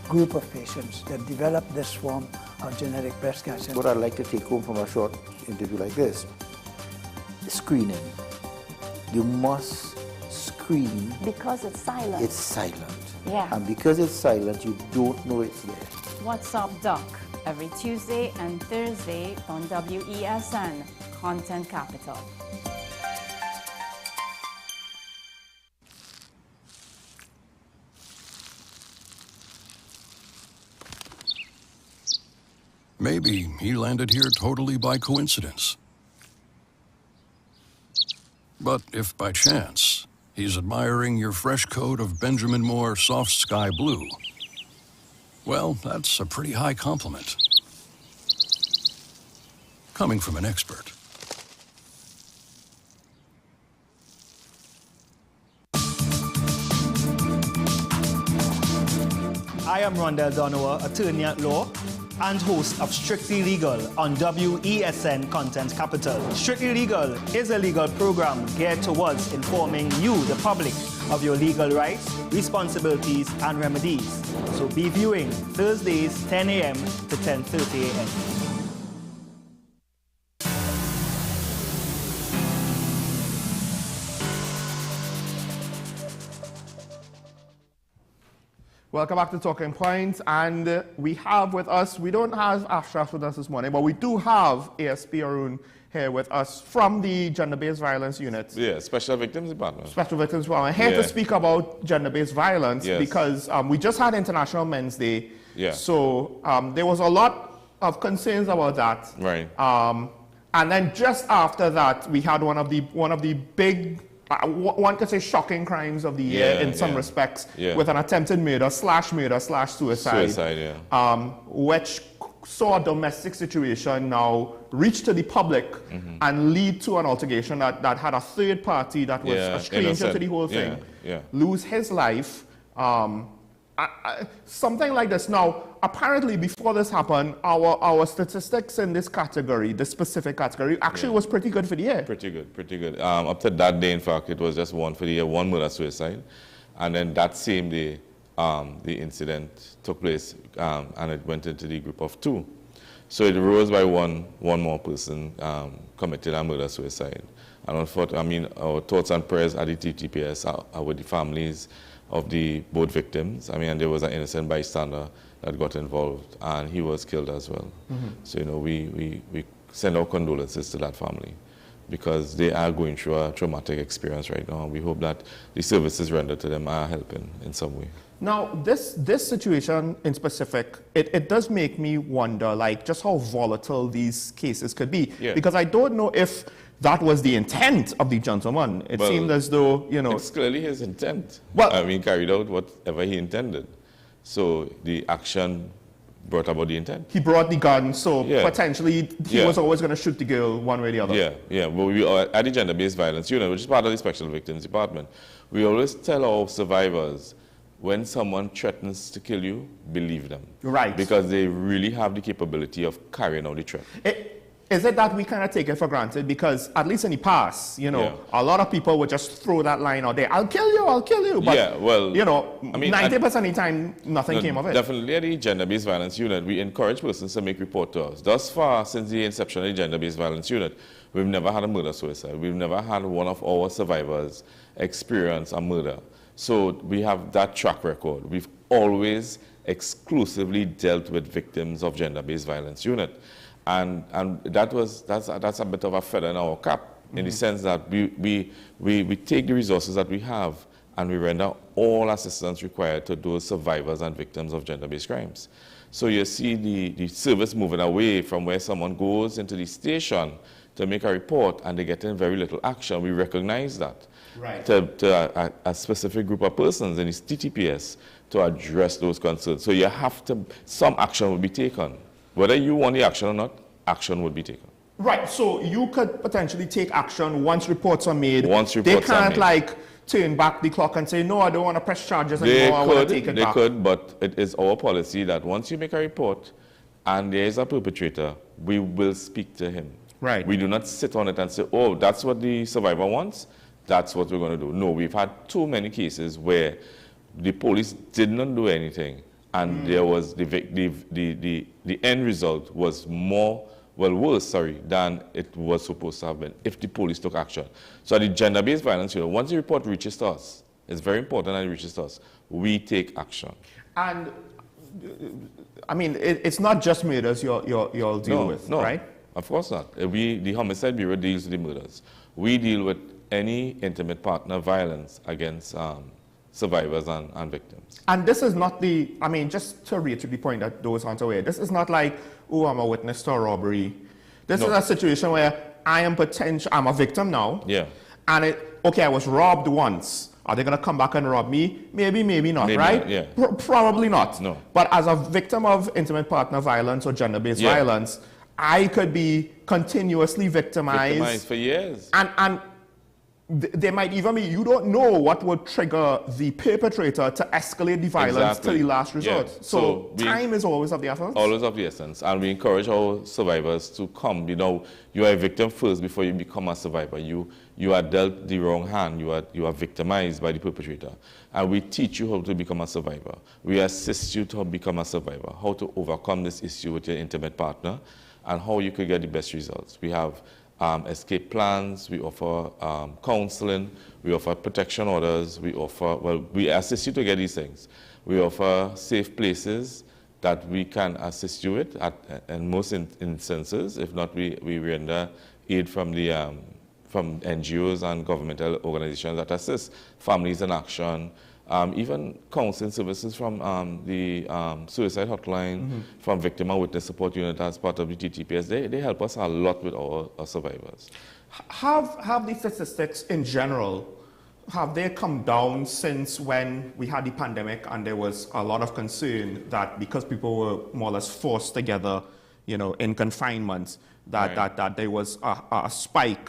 group of patients that develop this form of genetic breast cancer. What I'd like to take home from a short interview like this, screening. You must screen. Because it's silent. It's silent. Yeah. And because it's silent, you don't know it's there. What's Up Doc, every Tuesday and Thursday on WESN, Content Capital. Maybe he landed here totally by coincidence. But if by chance he's admiring your fresh coat of Benjamin Moore soft sky blue, well, that's a pretty high compliment. Coming from an expert. I am Rondell Donowa, attorney at law and host of Strictly Legal on WESN Content Capital. Strictly Legal is a legal program geared towards informing you, the public, of your legal rights, responsibilities, and remedies. So be viewing Thursdays 10 a.m. to 10:30 a.m. Welcome back to Talking Points, and we have with us, we don't have Ashraf with us this morning, but we do have ASP Arun here with us from the Gender-Based Violence Unit. Yeah, Special Victims Department. Special Victims Department. Here to speak about gender-based violence because we just had International Men's Day. Yeah. So there was a lot of concerns about that. Right. And then just after that, we had one of the big, one could say shocking crimes of the year in some respects, with an attempted murder slash suicide. Suicide, yeah. Which saw a domestic situation now reach to the public and lead to an altercation that had a third party that was a stranger to the whole thing lose his life. Something like this. Now, apparently before this happened, our statistics in this category, this specific category, actually was pretty good for the year. Pretty good. Up to that day, in fact, it was just one for the year, one murder-suicide. And then that same day, the incident took place, and it went into the group of 2. So it rose by one more person committed a murder-suicide. And unfortunately, I mean, our thoughts and prayers at the TTPS are with the families of both victims. I mean, and there was an innocent bystander that got involved, and he was killed as well. So, you know, we send our condolences to that family because they are going through a traumatic experience right now. We hope that the services rendered to them are helping in some way. Now, this situation in specific, it does make me wonder, like, just how volatile these cases could be. Because I don't know if that was the intent of the gentleman. It seemed as though, you know... It's clearly his intent. Well, I mean, carried out whatever he intended. So the action brought about the intent. He brought the gun, so potentially he was always going to shoot the girl one way or the other. Yeah. But we are at the Gender-Based Violence Unit, which is part of the Special Victims Department. We always tell our survivors, when someone threatens to kill you, believe them. Right. Because they really have the capability of carrying out the threat. Is it that we kind of take it for granted? Because at least in the past, you know, a lot of people would just throw that line out there, I'll kill you. But, you know, I mean, 90% of the time, nothing came of it. Definitely at the Gender-Based Violence Unit, we encourage persons to make report to us. Thus far, since the inception of the Gender-Based Violence Unit, we've never had a murder-suicide. We've never had one of our survivors experience a murder. So we have that track record. We've always exclusively dealt with victims of Gender-Based Violence Unit. And that's a bit of a feather in our cap, in the sense that we take the resources that we have and we render all assistance required to those survivors and victims of gender-based crimes. So you see the service moving away from where someone goes into the station to make a report and they get in very little action. We recognize that. Right. To a specific group of persons in this TTPS to address those concerns. So you have to, some action will be taken. Whether you want the action or not, action would be taken. Right, so you could potentially take action once reports are made. Once reports are made. They can't like turn back the clock and say, no, I don't want to press charges anymore, I want to take it back. They could, but it is our policy that once you make a report and there is a perpetrator, we will speak to him. Right. We do not sit on it and say, oh, that's what the survivor wants, that's what we're going to do. No, we've had too many cases where the police did not do anything, and there was the end result was worse than it was supposed to have been if the police took action. So the Gender-Based Violence Unit, once the report reaches us, It's very important that it reaches us. We take action. And I mean, it's not just murders you'll deal with, right? Of course not. The Homicide Bureau deals with the murders. We deal with any intimate partner violence against survivors and victims. And this is not I mean, just to reiterate the point that those aren't aware, this is not like, oh, I'm a witness to a robbery. This is a situation where I'm a victim now. Yeah. And okay, I was robbed once. Are they going to come back and rob me? Maybe, maybe not, maybe right? Not, yeah. Probably not. No. But as a victim of intimate partner violence or gender-based violence, I could be continuously victimized. Victimized for years. And there might even be, you don't know what would trigger the perpetrator to escalate the violence to the last resort. Yeah. So time is always of the essence? Always of the essence. And we encourage our survivors to come. You know, you are a victim first before you become a survivor. You are dealt the wrong hand. You are victimized by the perpetrator. And we teach you how to become a survivor. We assist you to become a survivor, how to overcome this issue with your intimate partner, and how you could get the best results. We have escape plans, we offer counseling, we offer protection orders, we assist you to get these things. We offer safe places that we can assist you with in most instances. If not, we render aid from from NGOs and governmental organizations that assist families in action, even counseling services from the suicide hotline, from victim and witness support unit as part of the TTPS. They help us a lot with our survivors. Have the statistics in general, have they come down since when we had the pandemic and there was a lot of concern that because people were more or less forced together, you know, in confinement, that there was a spike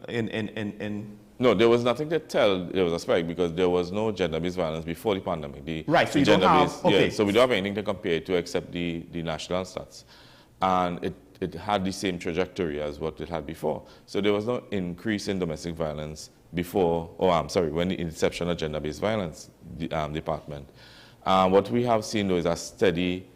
in No, there was nothing to tell there was a spike because there was no gender-based violence before the pandemic. Right, so you don't have, okay. Yeah, so we don't have anything to compare it to except the national stats. And it had the same trajectory as what it had before. So there was no increase in domestic violence before, when the inception of gender-based violence department. What we have seen though is a steady,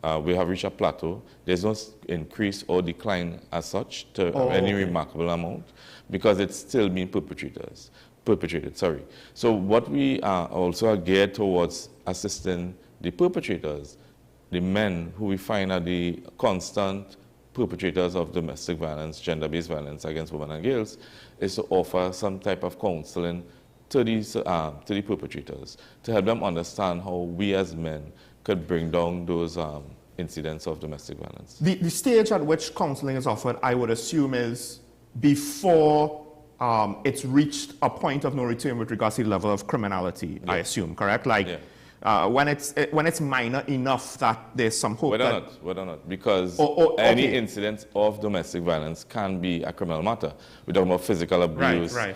we have reached a plateau. There's no increase or decline as such to any remarkable amount, because it's still being perpetrated. So what we also are geared towards assisting the perpetrators, the men who we find are the constant perpetrators of domestic violence, gender-based violence against women and girls, is to offer some type of counseling to the perpetrators, to help them understand how we as men could bring down those incidents of domestic violence. The stage at which counseling is offered, I would assume, is before it's reached a point of no return with regards to the level of criminality, I assume, correct? Like when it's minor enough that there's some hope. Whether not, because any incident of domestic violence can be a criminal matter. We're talking about physical abuse. Right.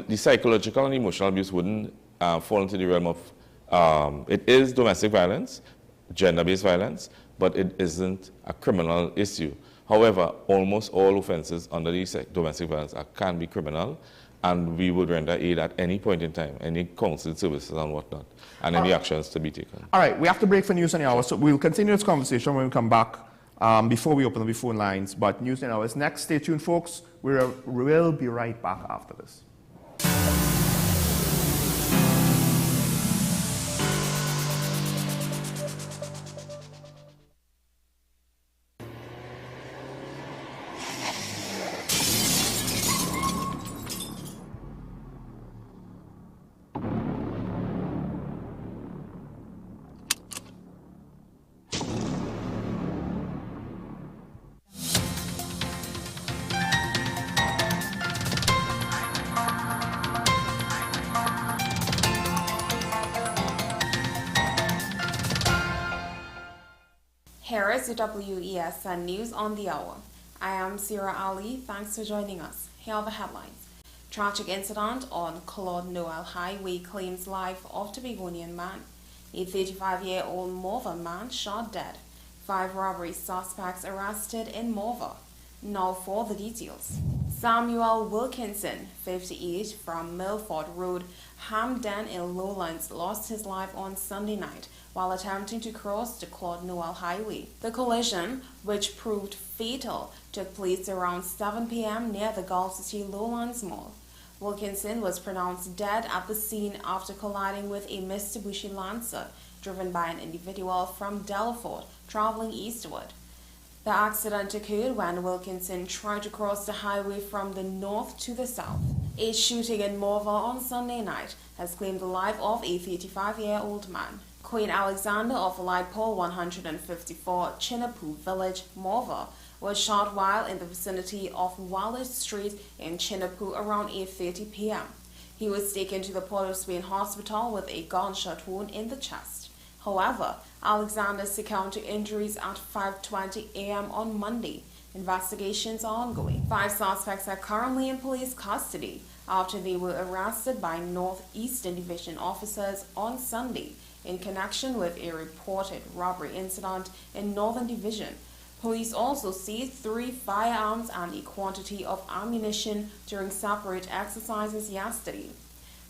The psychological and emotional abuse wouldn't fall into the realm of, it is domestic violence, gender-based violence, but it isn't a criminal issue. However, almost all offenses under the domestic violence can be criminal, and we would render aid at any point in time, any counseling services and whatnot, and any actions to be taken. All right, we have to break for news and hours, so we'll continue this conversation when we come back before we open the phone lines. But news and hours next. Stay tuned, folks. We'll be right back after this. Here is the WESN News on the Hour. I am Sierra Ali. Thanks for joining us. Here are the headlines. Tragic incident on Claude Noel Highway claims life of Tobagonian man. A 35-year-old Morva man shot dead. 5 robbery suspects arrested in Morva. Now for the details. Samuel Wilkinson, 58, from Milford Road, Hamden in Lowlands, lost his life on Sunday night while attempting to cross the Claude Noel Highway. The collision, which proved fatal, took place around 7 p.m. near the Gulf City Lowlands Mall. Wilkinson was pronounced dead at the scene after colliding with a Mitsubishi Lancer driven by an individual from Delaford traveling eastward. The accident occurred when Wilkinson tried to cross the highway from the north to the south. A shooting in Morville on Sunday night has claimed the life of a 35-year-old man. Queen Alexander of Light Pole 154 Chinapoo Village, Morville, was shot while in the vicinity of Wallace Street in Chinapoo around 8:30 p.m. He was taken to the Port of Spain hospital with a gunshot wound in the chest. However, Alexander succumbed to injuries at 5:20 a.m. on Monday. Investigations are ongoing. 5 suspects are currently in police custody after they were arrested by Northeastern Division officers on Sunday in connection with a reported robbery incident in Northern Division. Police also seized 3 firearms and a quantity of ammunition during separate exercises yesterday.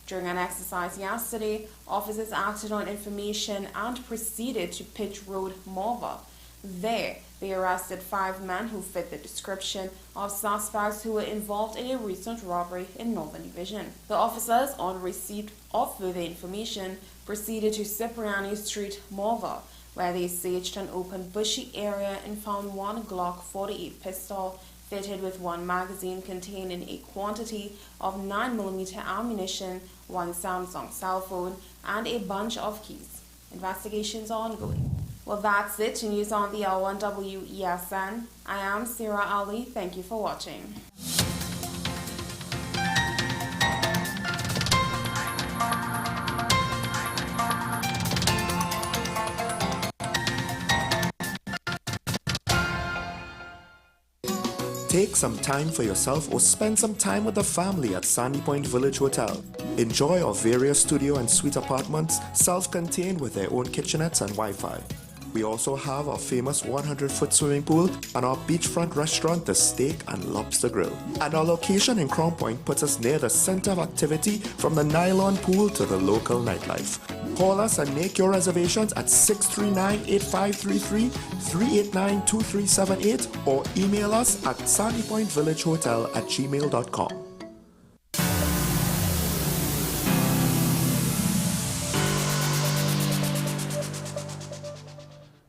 During an exercise yesterday, officers acted on information and proceeded to Pitch Road, Morville. There, they arrested 5 men who fit the description of suspects who were involved in a recent robbery in Northern Division. The officers, on receipt of further information, proceeded to Cipriani Street, Morville, where they searched an open bushy area and found 1 Glock 48 pistol fitted with 1 magazine containing a quantity of 9mm ammunition, 1 Samsung cell phone, and a bunch of keys. Investigations are ongoing. Well, that's it. News on the hour on WESN. I am Sarah Ali. Thank you for watching. Take some time for yourself or spend some time with the family at Sandy Point Village Hotel. Enjoy our various studio and suite apartments, self-contained with their own kitchenettes and Wi-Fi. We also have our famous 100-foot swimming pool and our beachfront restaurant, The Steak and Lobster Grill. And our location in Crown Point puts us near the center of activity from the nylon pool to the local nightlife. Call us and make your reservations at 639-8533, 389-2378 or email us at sandypointvillagehotel@gmail.com.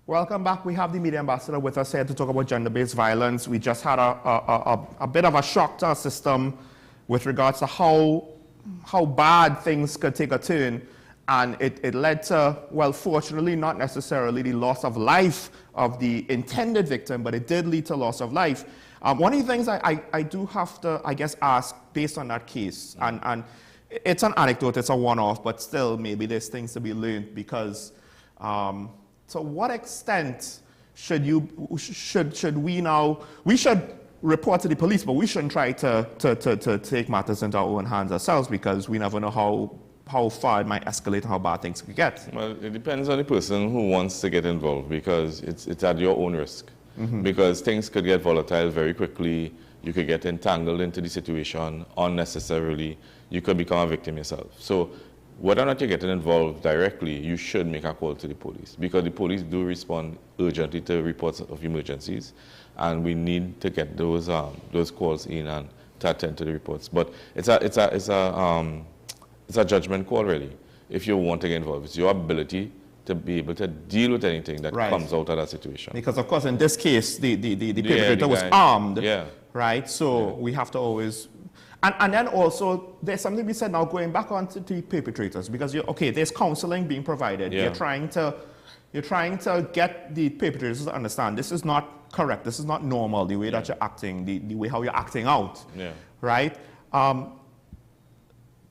Welcome back. We have the media ambassador with us here to talk about gender-based violence. We just had a bit of a shock to our system with regards to how bad things could take a turn. And it led to, well, fortunately, not necessarily the loss of life of the intended victim, but it did lead to loss of life. One of the things I do have to, I guess, ask based on that case, and it's an anecdote, it's a one-off, but still maybe there's things to be learned because to what extent should we should report to the police, but we shouldn't try to take matters into our own hands ourselves because we never know how far it might escalate, how bad things could get. Well, it depends on the person who wants to get involved because it's at your own risk. Mm-hmm. Because things could get volatile very quickly. You could get entangled into the situation unnecessarily. You could become a victim yourself. So whether or not you're getting involved directly, you should make a call to the police because the police do respond urgently to reports of emergencies, and we need to get those calls in and to attend to the reports. But it's a judgment call, really, if you want to get involved. It's your ability to be able to deal with anything that comes out of that situation. Because, of course, in this case, the perpetrator was armed, right? So we have to always... And then also, there's something we said now, going back on to the perpetrators, because, there's counseling being provided. You're trying to get the perpetrators to understand this is not correct, this is not normal, the way that you're acting, the way how you're acting out, right?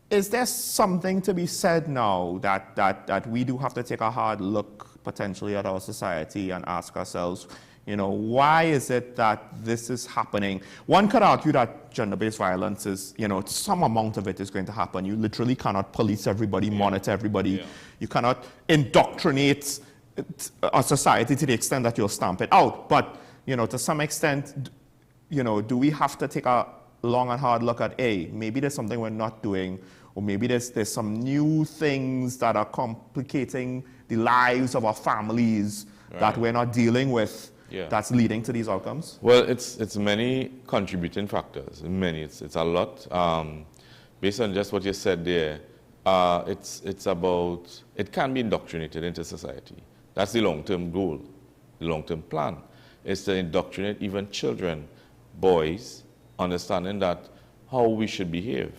Is there something to be said now that we do have to take a hard look potentially at our society and ask ourselves, why is it that this is happening? One could argue that gender-based violence is, some amount of it is going to happen. You literally cannot police everybody, monitor everybody. You cannot indoctrinate a society to the extent that you'll stamp it out. But, to some extent, do we have to take a long and hard look at, maybe there's something we're not doing, or maybe there's some new things that are complicating the lives of our families that we're not dealing with that's leading to these outcomes? Well, it's many contributing factors, it's a lot. based on just what you said there, it's about, it can be indoctrinated into society. That's the long-term goal, the long-term plan, is to indoctrinate even children, boys, understanding that how we should behave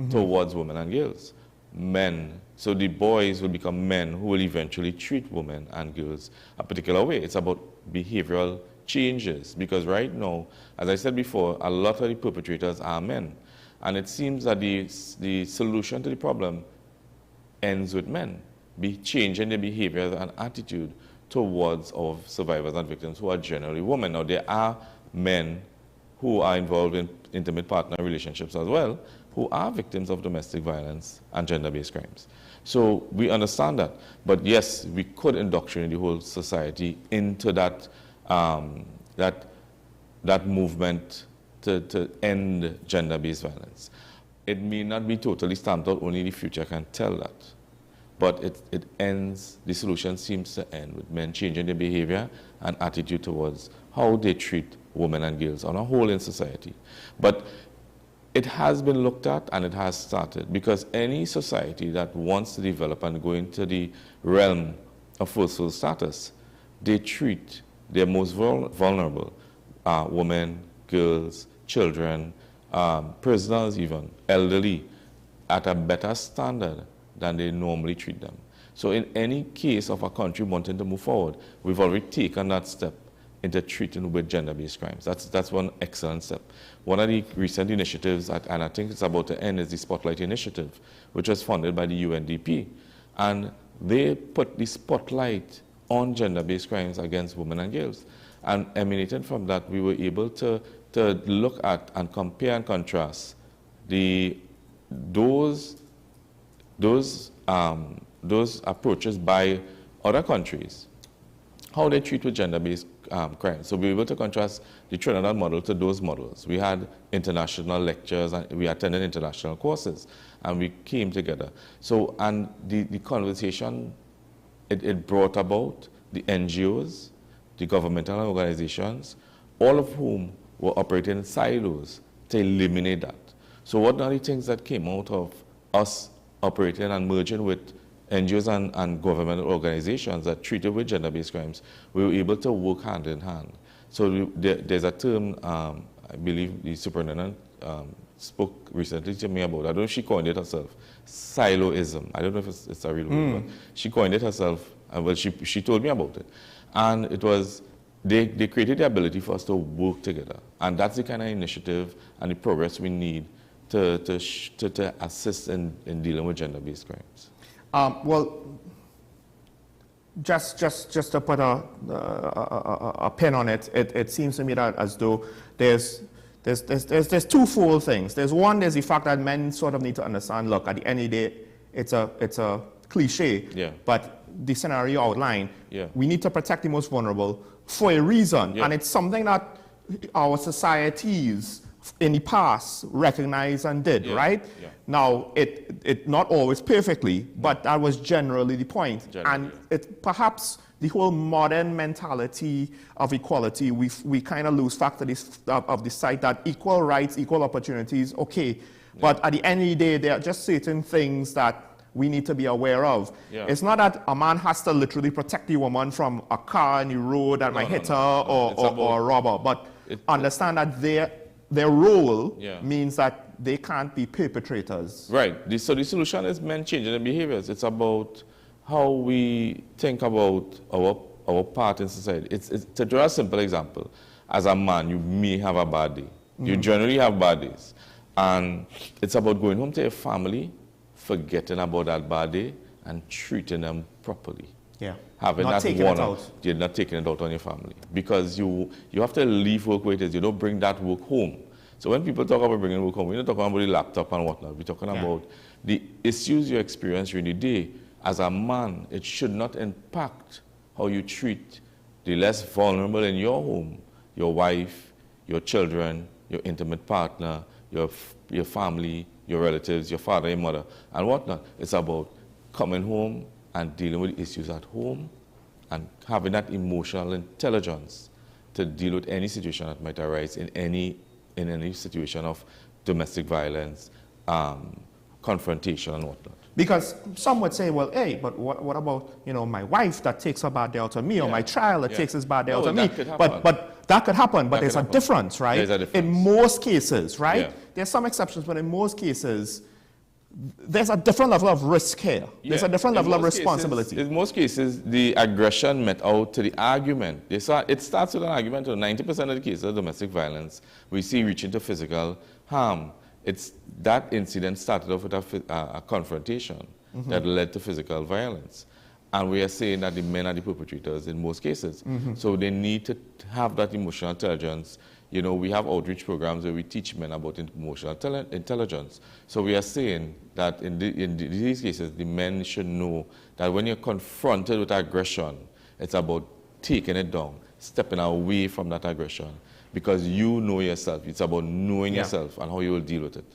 towards women and girls. Men, so the boys will become men who will eventually treat women and girls a particular way. It's about behavioral changes, because right now, as I said before, a lot of the perpetrators are men. And it seems that the solution to the problem ends with men changing their behavior and attitude towards our survivors and victims, who are generally women. Now, there are men who are involved in intimate partner relationships as well, who are victims of domestic violence and gender-based crimes. So we understand that. But yes, we could indoctrinate the whole society into that, that movement to end gender-based violence. It may not be totally stamped out, only the future can tell that. But it ends, the solution seems to end with men changing their behavior and attitude towards how they treat women and girls on a whole in society. But it has been looked at and it has started, because any society that wants to develop and go into the realm of forceful status, they treat their most vulnerable, women, girls, children, prisoners even, elderly, at a better standard than they normally treat them. So in any case of a country wanting to move forward, we've already taken that step into treating with gender-based crimes. That's one excellent step. One of the recent initiatives, and I think it's about to end, is the Spotlight Initiative, which was funded by the UNDP. And they put the spotlight on gender-based crimes against women and girls. And emanating from that, we were able to look at and compare and contrast those approaches by other countries, how they treat with gender-based crimes. So we were able to contrast the Trinidad model to those models. We had international lectures and we attended international courses, and we came together. So, and the conversation, it brought about the NGOs, the governmental organizations, all of whom were operating in silos to eliminate that. So what are the things that came out of us operating and merging with NGOs and governmental organizations that treated with gender-based crimes? We were able to work hand in hand. So there's a term, I believe the superintendent spoke recently to me about, I don't know if she coined it herself, siloism. I don't know if it's a real word, but she coined it herself, and well, she told me about it. And it was, they created the ability for us to work together. And that's the kind of initiative and the progress we need to assist in dealing with gender-based crimes. Well, just to put a pin on it, it seems to me that as though there's twofold things. There's one, there's the fact that men sort of need to understand, look, at the end of the day, it's a cliche, but the scenario outlined, we need to protect the most vulnerable for a reason. And it's something that our societies in the past recognized and did, right? Now, it not always perfectly, but that was generally the point. And it perhaps the whole modern mentality of equality, we kind of lose fact of the sight that equal rights, equal opportunities, okay. But at the end of the day, there are just certain things that we need to be aware of. It's not that a man has to literally protect the woman from a car in the road that might hit her or a robber, but understand that their role means that they can't be perpetrators. Right. So the solution is men changing their behaviors. It's about how we think about our part in society. It's to draw a simple example. As a man, you may have a bad day. You generally have bad days. And it's about going home to your family, forgetting about that bad day, and treating them properly. Having not that one, you're not taking it out on your family, because you have to leave work where it is. You don't bring that work home. So when people talk about bringing work home, we're not talking about the laptop and whatnot. We're talking about the issues you experience during the day. As a man, it should not impact how you treat the less vulnerable in your home, your wife, your children, your intimate partner, your family, your relatives, your father, your mother, and whatnot. It's about coming home and dealing with issues at home and having that emotional intelligence to deal with any situation that might arise in any situation of domestic violence, confrontation and whatnot. Because some would say, well, hey, but what about, you know, my wife that takes her bad day out on me, or my child that takes his bad day out on me? But that could happen, but there's a difference, right? There's a difference. In most cases, right? Yeah. There's some exceptions, but in most cases, there's a different level of risk here. There's a different level of responsibility. In most cases, the aggression met out to the argument. It starts with an argument. 90% of the cases of domestic violence, we see reaching to physical harm. That incident started off with a confrontation that led to physical violence. And we are saying that the men are the perpetrators in most cases. So they need to have that emotional intelligence. You know, we have outreach programs where we teach men about emotional intelligence. So we are saying that in these cases, the men should know that when you're confronted with aggression, it's about taking it down, stepping away from that aggression, because you know yourself. It's about knowing yourself and how you will deal with it.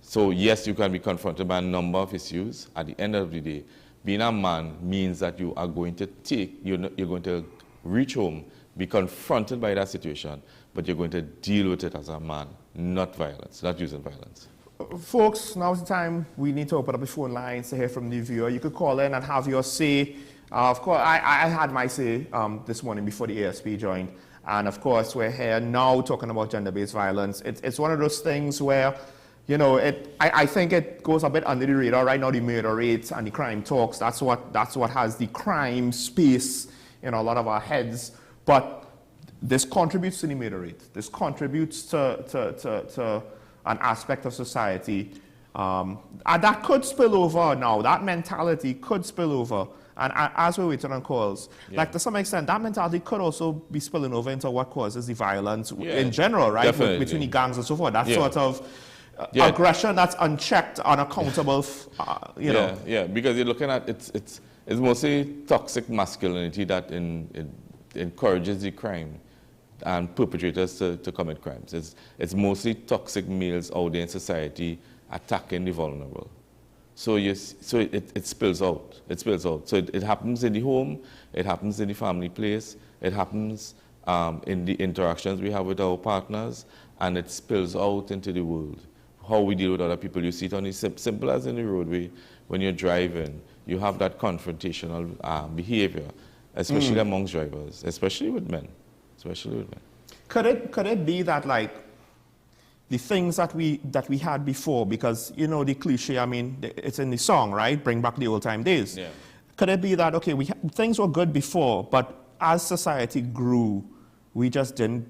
So yes, you can be confronted by a number of issues. At the end of the day, being a man means that you are going to you're going to reach home, be confronted by that situation, but you're going to deal with it as a man, not violence, not using violence. Folks, now's the time we need to open up the phone lines to hear from the viewer. You could call in and have your say. Of course, I had my say this morning before the ASP joined. And of course, we're here now talking about gender-based violence. It's one of those things where, you know, I think it goes a bit under the radar. Right now, the murder rates and the crime talks, that's what has the crime space in a lot of our heads. But this contributes to the murder rate. This contributes to an aspect of society and that could spill over now. That mentality could spill over. And as we're waiting on calls, like to some extent, that mentality could also be spilling over into what causes the violence in general, right? Between the gangs and so forth. That sort of aggression that's unchecked, unaccountable, you know. Yeah, because you're looking at it's mostly toxic masculinity that encourages the crime and perpetrators to commit crimes. It's mostly toxic males out there in society attacking the vulnerable. So it spills out. It spills out. So it happens in the home, it happens in the family place, it happens in the interactions we have with our partners, and it spills out into the world. How we deal with other people. You see it on the simple as in the roadway. When you're driving, you have that confrontational behavior, especially amongst drivers, especially with men. Could it be that, like, the things that we had before, because, you know, the cliche, I mean, it's in the song, right? Bring back the old time days. Yeah. Could it be that, okay, things were good before, but as society grew, we just didn't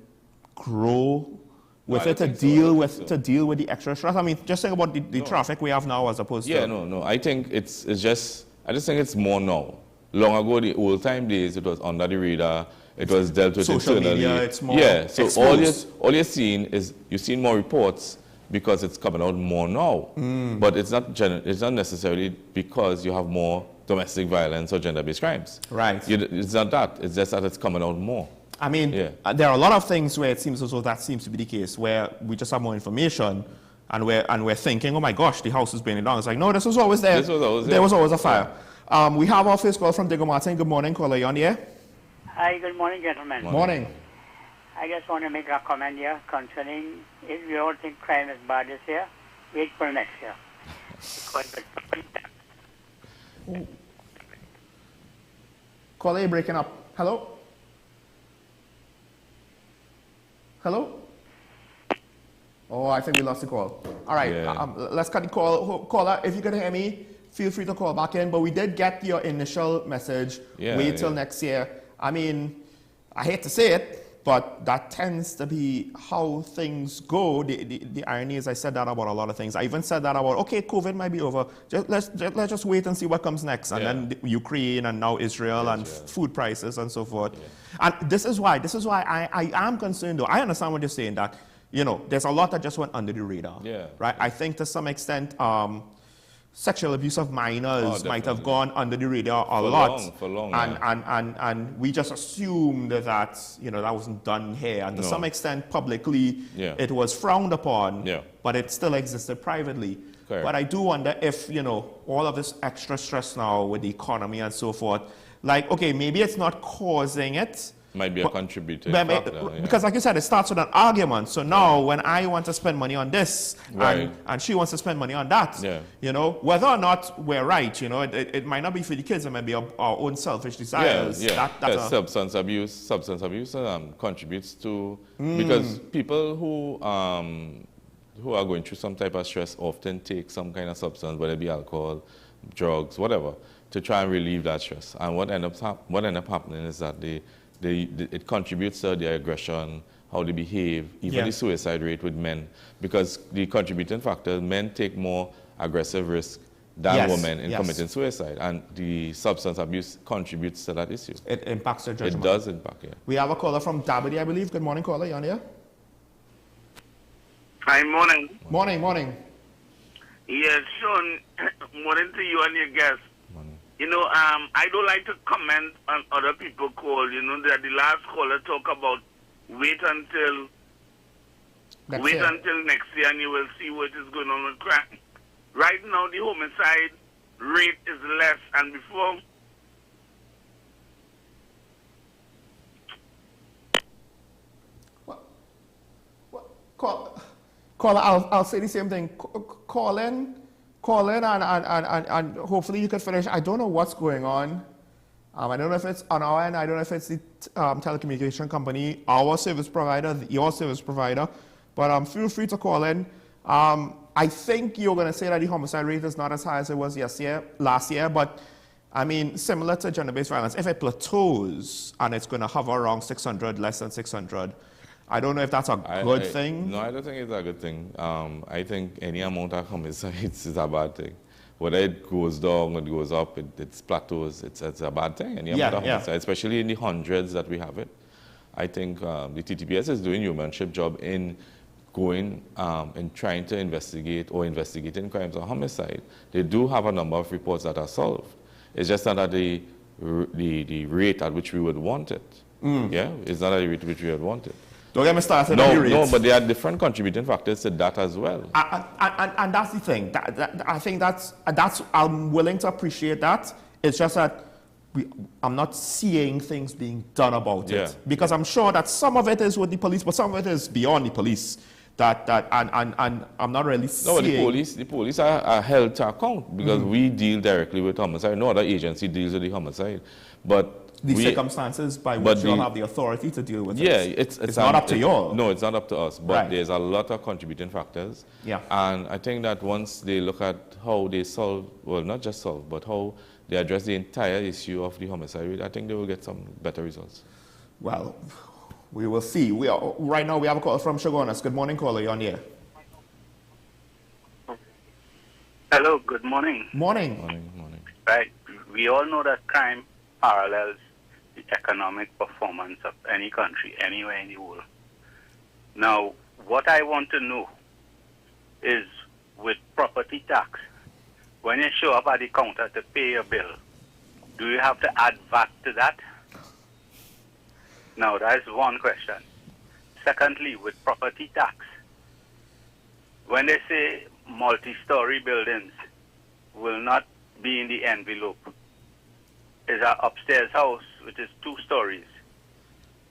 grow with it to deal with the extra stress? I mean, just think about the traffic we have now as opposed to... No. I think I just think it's more now. Long ago, the old time days, it was under the radar. It was dealt with social internally. Media, it's more so all you're seeing is you're seeing more reports because it's coming out more now. But it's not necessarily because you have more domestic violence or gender-based crimes. Right. It's not that. It's just that it's coming out more. I mean, there are a lot of things where it seems as though that seems to be the case, where we just have more information and we're thinking, oh my gosh, the house is burning down. It's like, no, this was always there. There was always a fire. Yeah. We have our first call from Digger Martin. Good morning, caller. You on the air? Hi, good morning, gentlemen. Morning. I just want to make a comment here concerning, if you all think crime is bad this year, wait for next year. Caller, you're breaking up. Hello? Hello? Oh, I think we lost the call. All right, let's cut the call. Caller, if you can hear me, feel free to call back in. But we did get your initial message. Wait till next year. I mean, I hate to say it, but that tends to be how things go. The irony is I said that about a lot of things. I even said that about, okay, COVID might be over. Let's just wait and see what comes next. And then Ukraine and now Israel and food prices and so forth. And this is why I am concerned, though. I understand what you're saying, that, you know, there's a lot that just went under the radar. Right? I think to some extent, sexual abuse of minors might have gone under the radar a lot. For long, and we just assumed that, you know, that wasn't done here. And to some extent, publicly, it was frowned upon, but it still existed privately. Correct. But I do wonder if, you know, all of this extra stress now with the economy and so forth, like, okay, maybe it's not causing it, Might be a contributing factor. Because like you said, it starts with an argument. So now when I want to spend money on this and she wants to spend money on that, you know, whether or not we're right, you know, it might not be for the kids, it might be our own selfish desires. Substance abuse contributes to, because people who are going through some type of stress often take some kind of substance, whether it be alcohol, drugs, whatever, to try and relieve that stress. And what end up happening is that it contributes to their aggression, how they behave, even the suicide rate with men. Because the contributing factor, men take more aggressive risk than women in committing suicide. And the substance abuse contributes to that issue. It impacts their judgment. It does impact, We have a caller from Dabity, I believe. Good morning, caller. You on here? Hi, morning. Morning. Yes, Sean, morning to you and your guests. You know, I don't like to comment on other people call. You know, that the last caller talk about wait until next year and you will see what is going on with crime. Right now, the homicide rate is less, and before. Caller, I'll say the same thing. Call in and hopefully you can finish. I don't know what's going on. I don't know if it's on our end. I don't know if it's the telecommunication company, our service provider, your service provider. But feel free to call in. I think you're going to say that the homicide rate is not as high as it was last year. But, I mean, similar to gender-based violence, if it plateaus and it's going to hover around 600, less than 600, I don't know if that's a good thing. No, I don't think it's a good thing. I think any amount of homicides is a bad thing. Whether it goes down or it goes up, it plateaus, it's a bad thing. Any amount of homicide, especially in the hundreds that we have it. I think the TTPS is doing a humanship job in going and trying to investigate or investigating crimes of homicide. They do have a number of reports that are solved. It's just not at the rate at which we would want it. Yeah, it's not at the rate at which we would want it. Don't get me started. No, but there are different contributing factors to that as well. And that's the thing. I think that's I'm willing to appreciate that. It's just that I'm not seeing things being done about it. Because I'm sure that some of it is with the police, but some of it is beyond the police. And I'm not really seeing. No, the police are held to account because we deal directly with homicide. No other agency deals with the homicide. But the circumstances by which you have the authority to deal with it. It's not up to you all. No, it's not up to us. But there's a lot of contributing factors. And I think that once they look at how they solve, well, not just solve, but how they address the entire issue of the homicide rate, I think they will get some better results. Well, we will see. Right now we have a call from Shogunas. Good morning, caller. You're on here. Hello, good morning. Morning. Right. We all know that crime parallels the economic performance of any country, anywhere in the world. Now, what I want to know is with property tax, when you show up at the counter to pay your bill, do you have to add VAT to that? Now, that's one question. Secondly, with property tax, when they say multi-story buildings will not be in the envelope, is our upstairs house, which is 2 stories,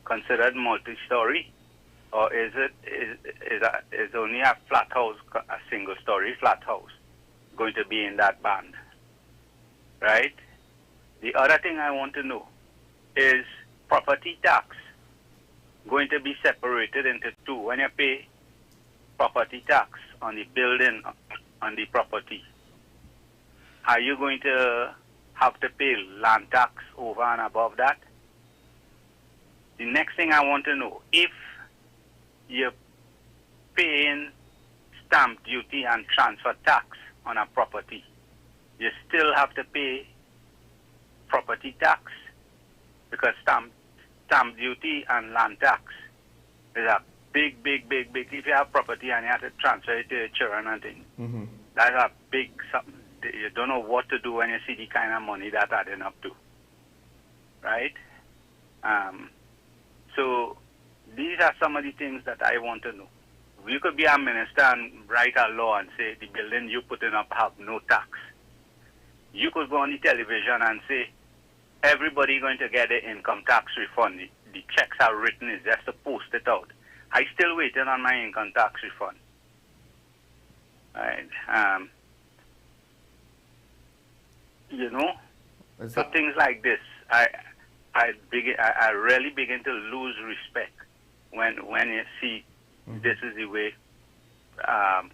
considered multi-story, or is only a flat house, a single-story flat house, going to be in that band, right? The other thing I want to know is property tax going to be separated into 2. When you pay property tax on the building, on the property, are you going to have to pay land tax over and above that? The next thing I want to know, if you're paying stamp duty and transfer tax on a property, you still have to pay property tax, because stamp duty and land tax is a big. If you have property and you have to transfer it to your children and things, that's a big something. You don't know what to do when you see the kind of money that adding up to, right? So these are some of the things that I want to know. You could be a minister and write a law and say the building you putting up have no tax. You could go on the television and say everybody going to get the income tax refund. the checks are written is just to post it out. I still waiting on my income tax refund. Right. You know, so things like this, I really begin to lose respect when you see this is the way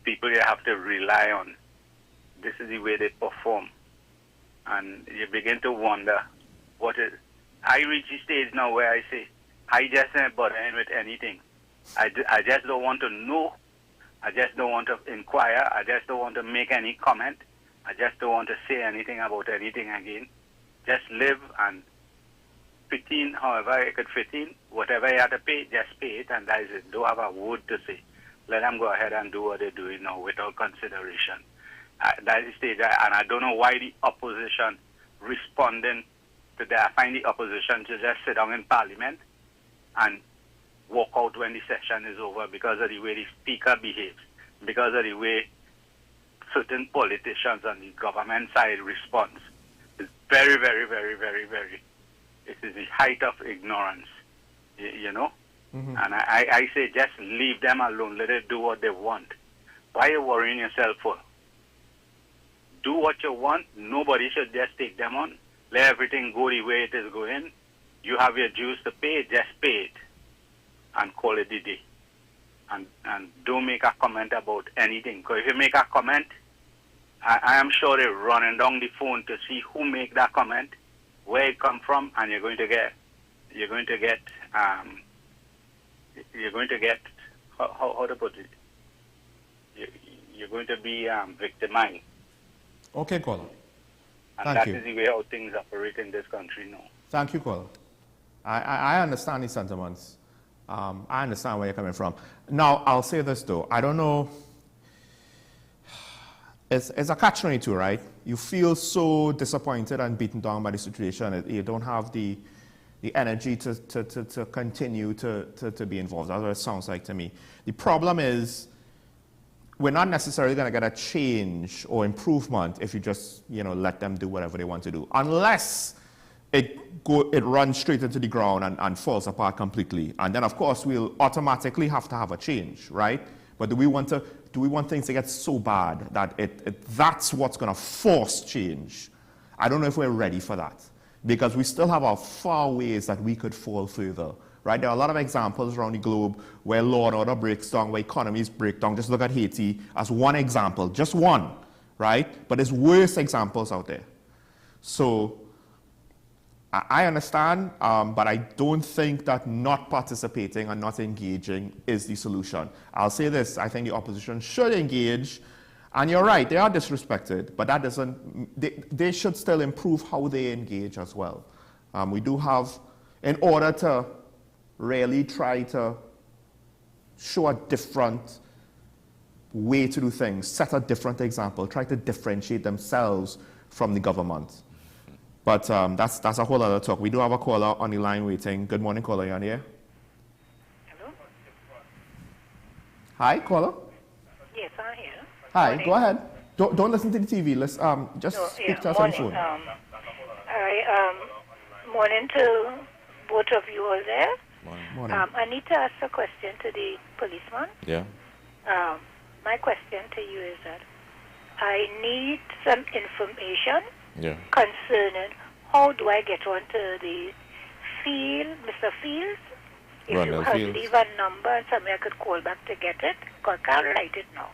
people you have to rely on. This is the way they perform, and you begin to wonder what is. I reach a stage now where I say, I just ain't bothering with anything. I just don't want to know. I just don't want to inquire. I just don't want to make any comment. I just don't want to say anything about anything again. Just live and fit in however I could fit in. Whatever you have to pay, just pay it, and that is it. Don't have a word to say. Let them go ahead and do what they're doing now without consideration. That is the stage, and I don't know why the opposition responding to that. I find the opposition to just sit down in Parliament and walk out when the session is over because of the way the speaker behaves, because of the way certain politicians on the government side responds. It's very, very, very, very, very, it is the height of ignorance, you know? And I say just leave them alone, let them do what they want. Why are you worrying yourself for? Do what you want, nobody should just take them on. Let everything go the way it is going. You have your dues to pay, just pay it and call it a day. And don't make a comment about anything. Because if you make a comment, I am sure they're running down the phone to see who make that comment, where it come from, and you're going to get how to put it? You're going to be victimized. Okay, caller. And Thank that you. is the way how things operate in this country now. Thank you, caller. I understand the sentiments. I understand where you're coming from. Now, I'll say this though. I don't know. It's a catch-22, right? You feel so disappointed and beaten down by the situation. You don't have the energy to continue to be involved. That's what it sounds like to me. The problem is we're not necessarily going to get a change or improvement if you just let them do whatever they want to do, unless it runs straight into the ground and falls apart completely. And then, of course, we'll automatically have to have a change, right? But do we want things to get so bad that that's what's going to force change? I don't know if we're ready for that, because we still have our far ways that we could fall further, right? There are a lot of examples around the globe where law and order breaks down, where economies break down. Just look at Haiti as one example, just one, right? But there's worse examples out there. So I understand, but I don't think that not participating and not engaging is the solution. I'll say this, I think the opposition should engage, and you're right, they are disrespected, but that doesn't, they should still improve how they engage as well. We do have, in order to really try to show a different way to do things, set a different example, try to differentiate themselves from the government. But that's a whole other talk. We do have a caller on the line waiting. Good morning, caller. You on here? Hello? Hi, caller. Yes, I'm here. Hi, Morning. go ahead. Don't listen to the TV. Let's just speak to us on the phone. Morning to both of you all there. Morning. I need to ask a question to the policeman. Yeah. My question to you is that I need some information concerning how do I get onto the field, Mr. Fields? If Ronald you could Fields. leave a number and somebody I could call back to get it, because I can't write it now.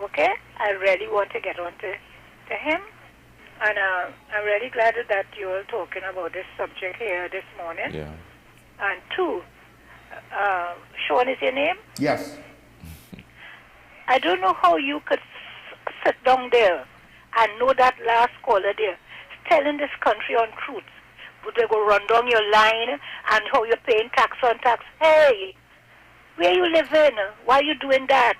Okay? I really want to get on to him. And I'm really glad that you're talking about this subject here this morning. Yeah. And two, Sean is your name? Yes. I don't know how you could sit down there and know that last caller there telling this country on truth. But they go run down your line and how you're paying tax on tax. Hey, where you living? Why you doing that?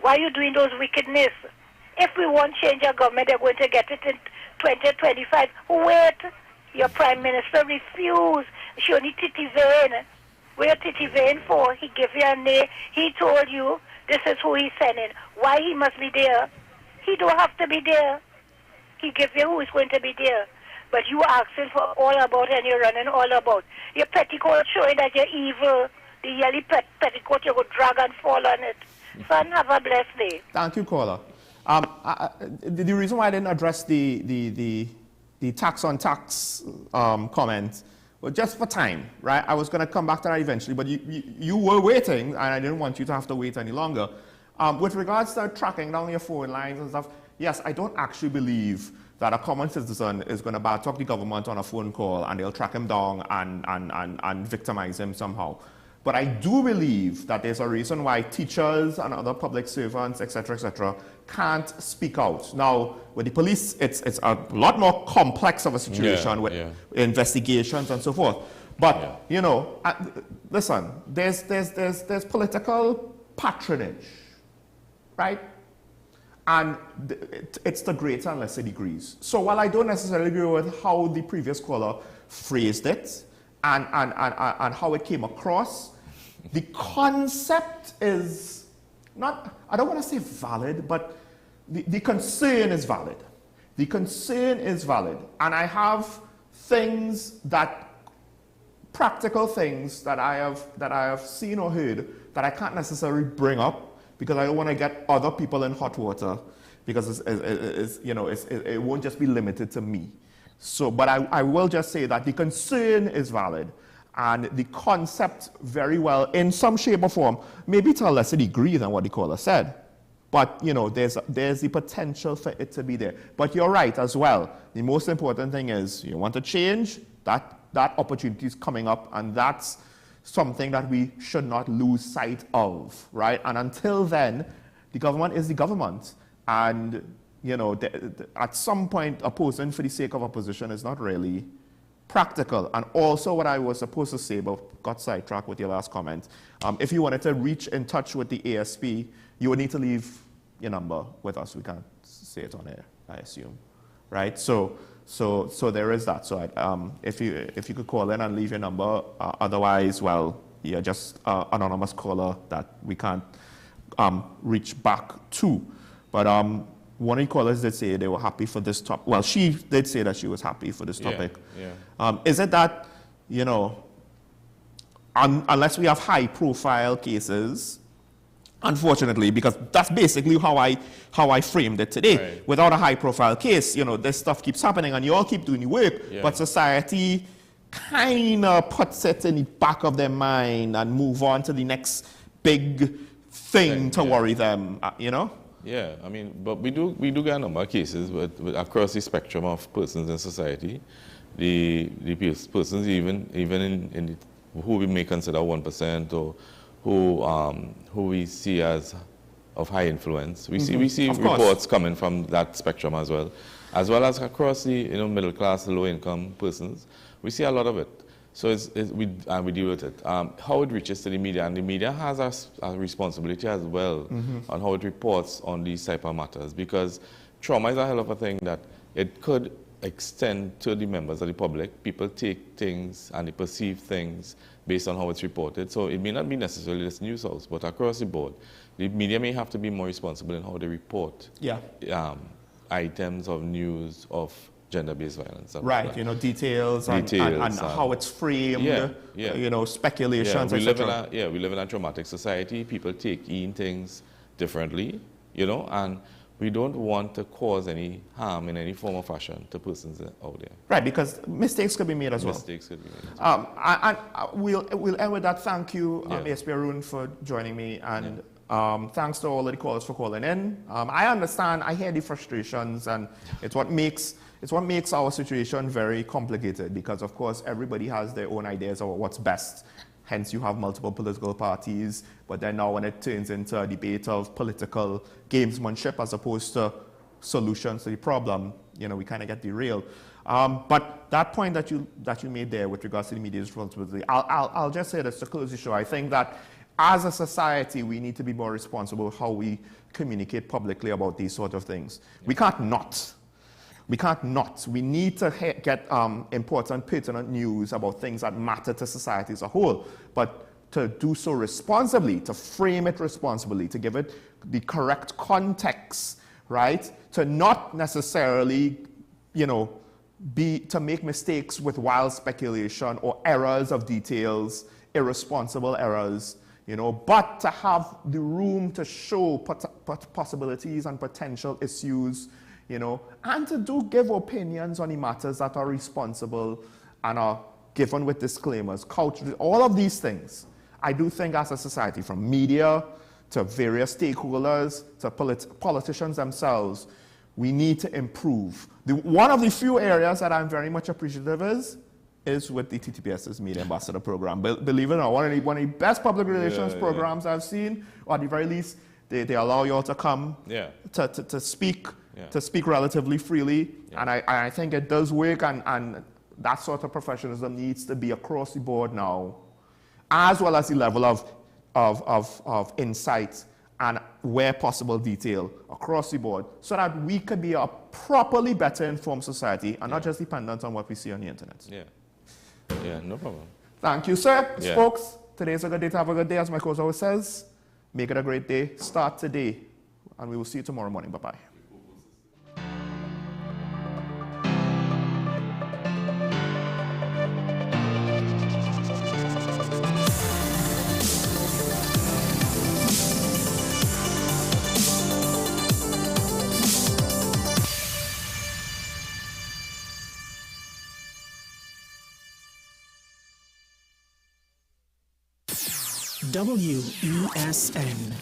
Why you doing those wickedness? If we want change of government, they're going to get it in 2025. Wait, your prime minister refused. She only Titi Vane. Where Titi Vane for? He gave you a name. He told you this is who he's sending. Why he must be there? He don't have to be there. He gave you who is going to be there. but you asking for all about and you're running all about. Your petticoat showing that you're evil. The yellow petticoat, you go drag and fall on it. So have a blessed day. Thank you, caller. The reason why I didn't address the tax on tax comment was just for time, right? I was going to come back to that eventually, but you were waiting, and I didn't want you to have to wait any longer. With regards to tracking down your phone lines and stuff, yes, I don't actually believe that a common citizen is going to talk the government on a phone call and they'll track him down and victimize him somehow. But I do believe that there's a reason why teachers and other public servants, etc., can't speak out. Now, with the police, it's a lot more complex of a situation with investigations and so forth. But, you know, listen, there's political patronage, right? And it's to greater and lesser degrees. So while I don't necessarily agree with how the previous caller phrased it and how it came across, the concept is not, I don't want to say valid, but the concern is valid. The concern is valid. And I have practical things that I have seen or heard that I can't necessarily bring up because I don't want to get other people in hot water, because it won't just be limited to me. So, but I will just say that the concern is valid, and the concept very well, in some shape or form, maybe to a lesser degree than what the caller said. But, you know, there's the potential for it to be there. But you're right as well. The most important thing is you want to change, that opportunity is coming up, and that's something that we should not lose sight of, right? And until then, the government is the government. And, you know, at some point, opposing for the sake of opposition is not really practical. And also what I was supposed to say, but got sidetracked with your last comment, if you wanted to reach in touch with the ASP, you would need to leave your number with us. We can't say it on air, I assume, right? So there is that. So if you could call in and leave your number, otherwise, well, you're just an anonymous caller that we can't reach back to. But one of the callers did say they were happy for this topic. Well, she did say that she was happy for this topic. Yeah. Is it that, you know, unless we have high-profile cases, unfortunately, because that's basically how I framed it today. Right. Without a high-profile case, you know, this stuff keeps happening, and you all keep doing the work, but society kind of puts it in the back of their mind and move on to the next big thing to worry them, you know? Yeah, I mean, but we do get a number of cases with across the spectrum of persons in society. The persons even in who we may consider 1% or who we see as of high influence. We see reports coming from that spectrum as well as across the middle class, low income persons. We see a lot of it. So we deal with it. How it reaches to the media, and the media has a responsibility as well on how it reports on these type of matters, because trauma is a hell of a thing that it could extend to the members of the public. People take things and they perceive things based on how it's reported. So it may not be necessarily this news house, but across the board, the media may have to be more responsible in how they report items of news of gender-based violence. Right, like, details and how it's framed, speculations, etc. We live in a traumatic society. People take in things differently, and we don't want to cause any harm in any form or fashion to persons out there. Right, because mistakes could be made as well. Mistakes could be made as well. And we'll end with that. Thank you, ASP Arun, for joining me, and thanks to all of the callers for calling in. I understand, I hear the frustrations, and it's what makes our situation very complicated, because of course everybody has their own ideas of what's best. Hence you have multiple political parties, but then now when it turns into a debate of political gamesmanship as opposed to solutions to the problem, we kind of get derailed. But that point that you made there with regards to the media's responsibility, I'll just say this to close the show. I think that as a society, we need to be more responsible how we communicate publicly about these sort of things. We can't not. We need to get important, pertinent news about things that matter to society as a whole, but to do so responsibly, to frame it responsibly, to give it the correct context, right? To not necessarily, to make mistakes with wild speculation or errors of details, irresponsible errors, you know, but to have the room to show possibilities and potential issues, you know, and to give opinions on the matters that are responsible and are given with disclaimers, culture, all of these things. I do think as a society, from media to various stakeholders to politicians themselves, we need to improve. One of the few areas that I'm very much appreciative is with the TTPS's Media Ambassador Program. Believe it or not, one of the best public relations programs I've seen, or at the very least, they allow you all to come to speak relatively freely. And I think it does work, and that sort of professionalism needs to be across the board now, as well as the level of insight and where possible detail across the board, so that we could be a properly better informed society and not just dependent on what we see on the internet. Yeah, no problem. Thank you, sir. Folks, today's a good day to have a good day, as my coach always says. Make it a great day. Start today, and we will see you tomorrow morning. Bye-bye. WESN.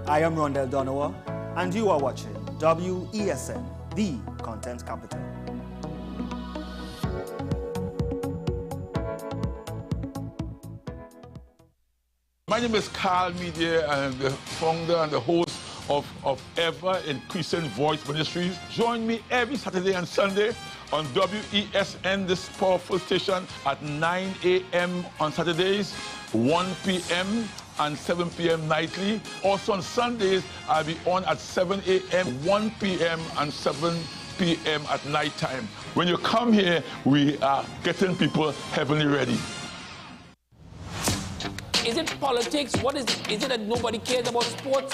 I am Rondell Donowa, and you are watching WESN, the content capital. My name is Carl Media. I am the founder and the host of Ever Increasing Voice Ministries. Join me every Saturday and Sunday on WESN, this powerful station, at 9 a.m. on Saturdays, 1 p.m. and 7 p.m. nightly. Also on Sundays, I'll be on at 7 a.m., 1 p.m. and 7 p.m. at night time. When you come here, we are getting people heavenly ready. Is it politics? What is it? Is it that nobody cares about sports?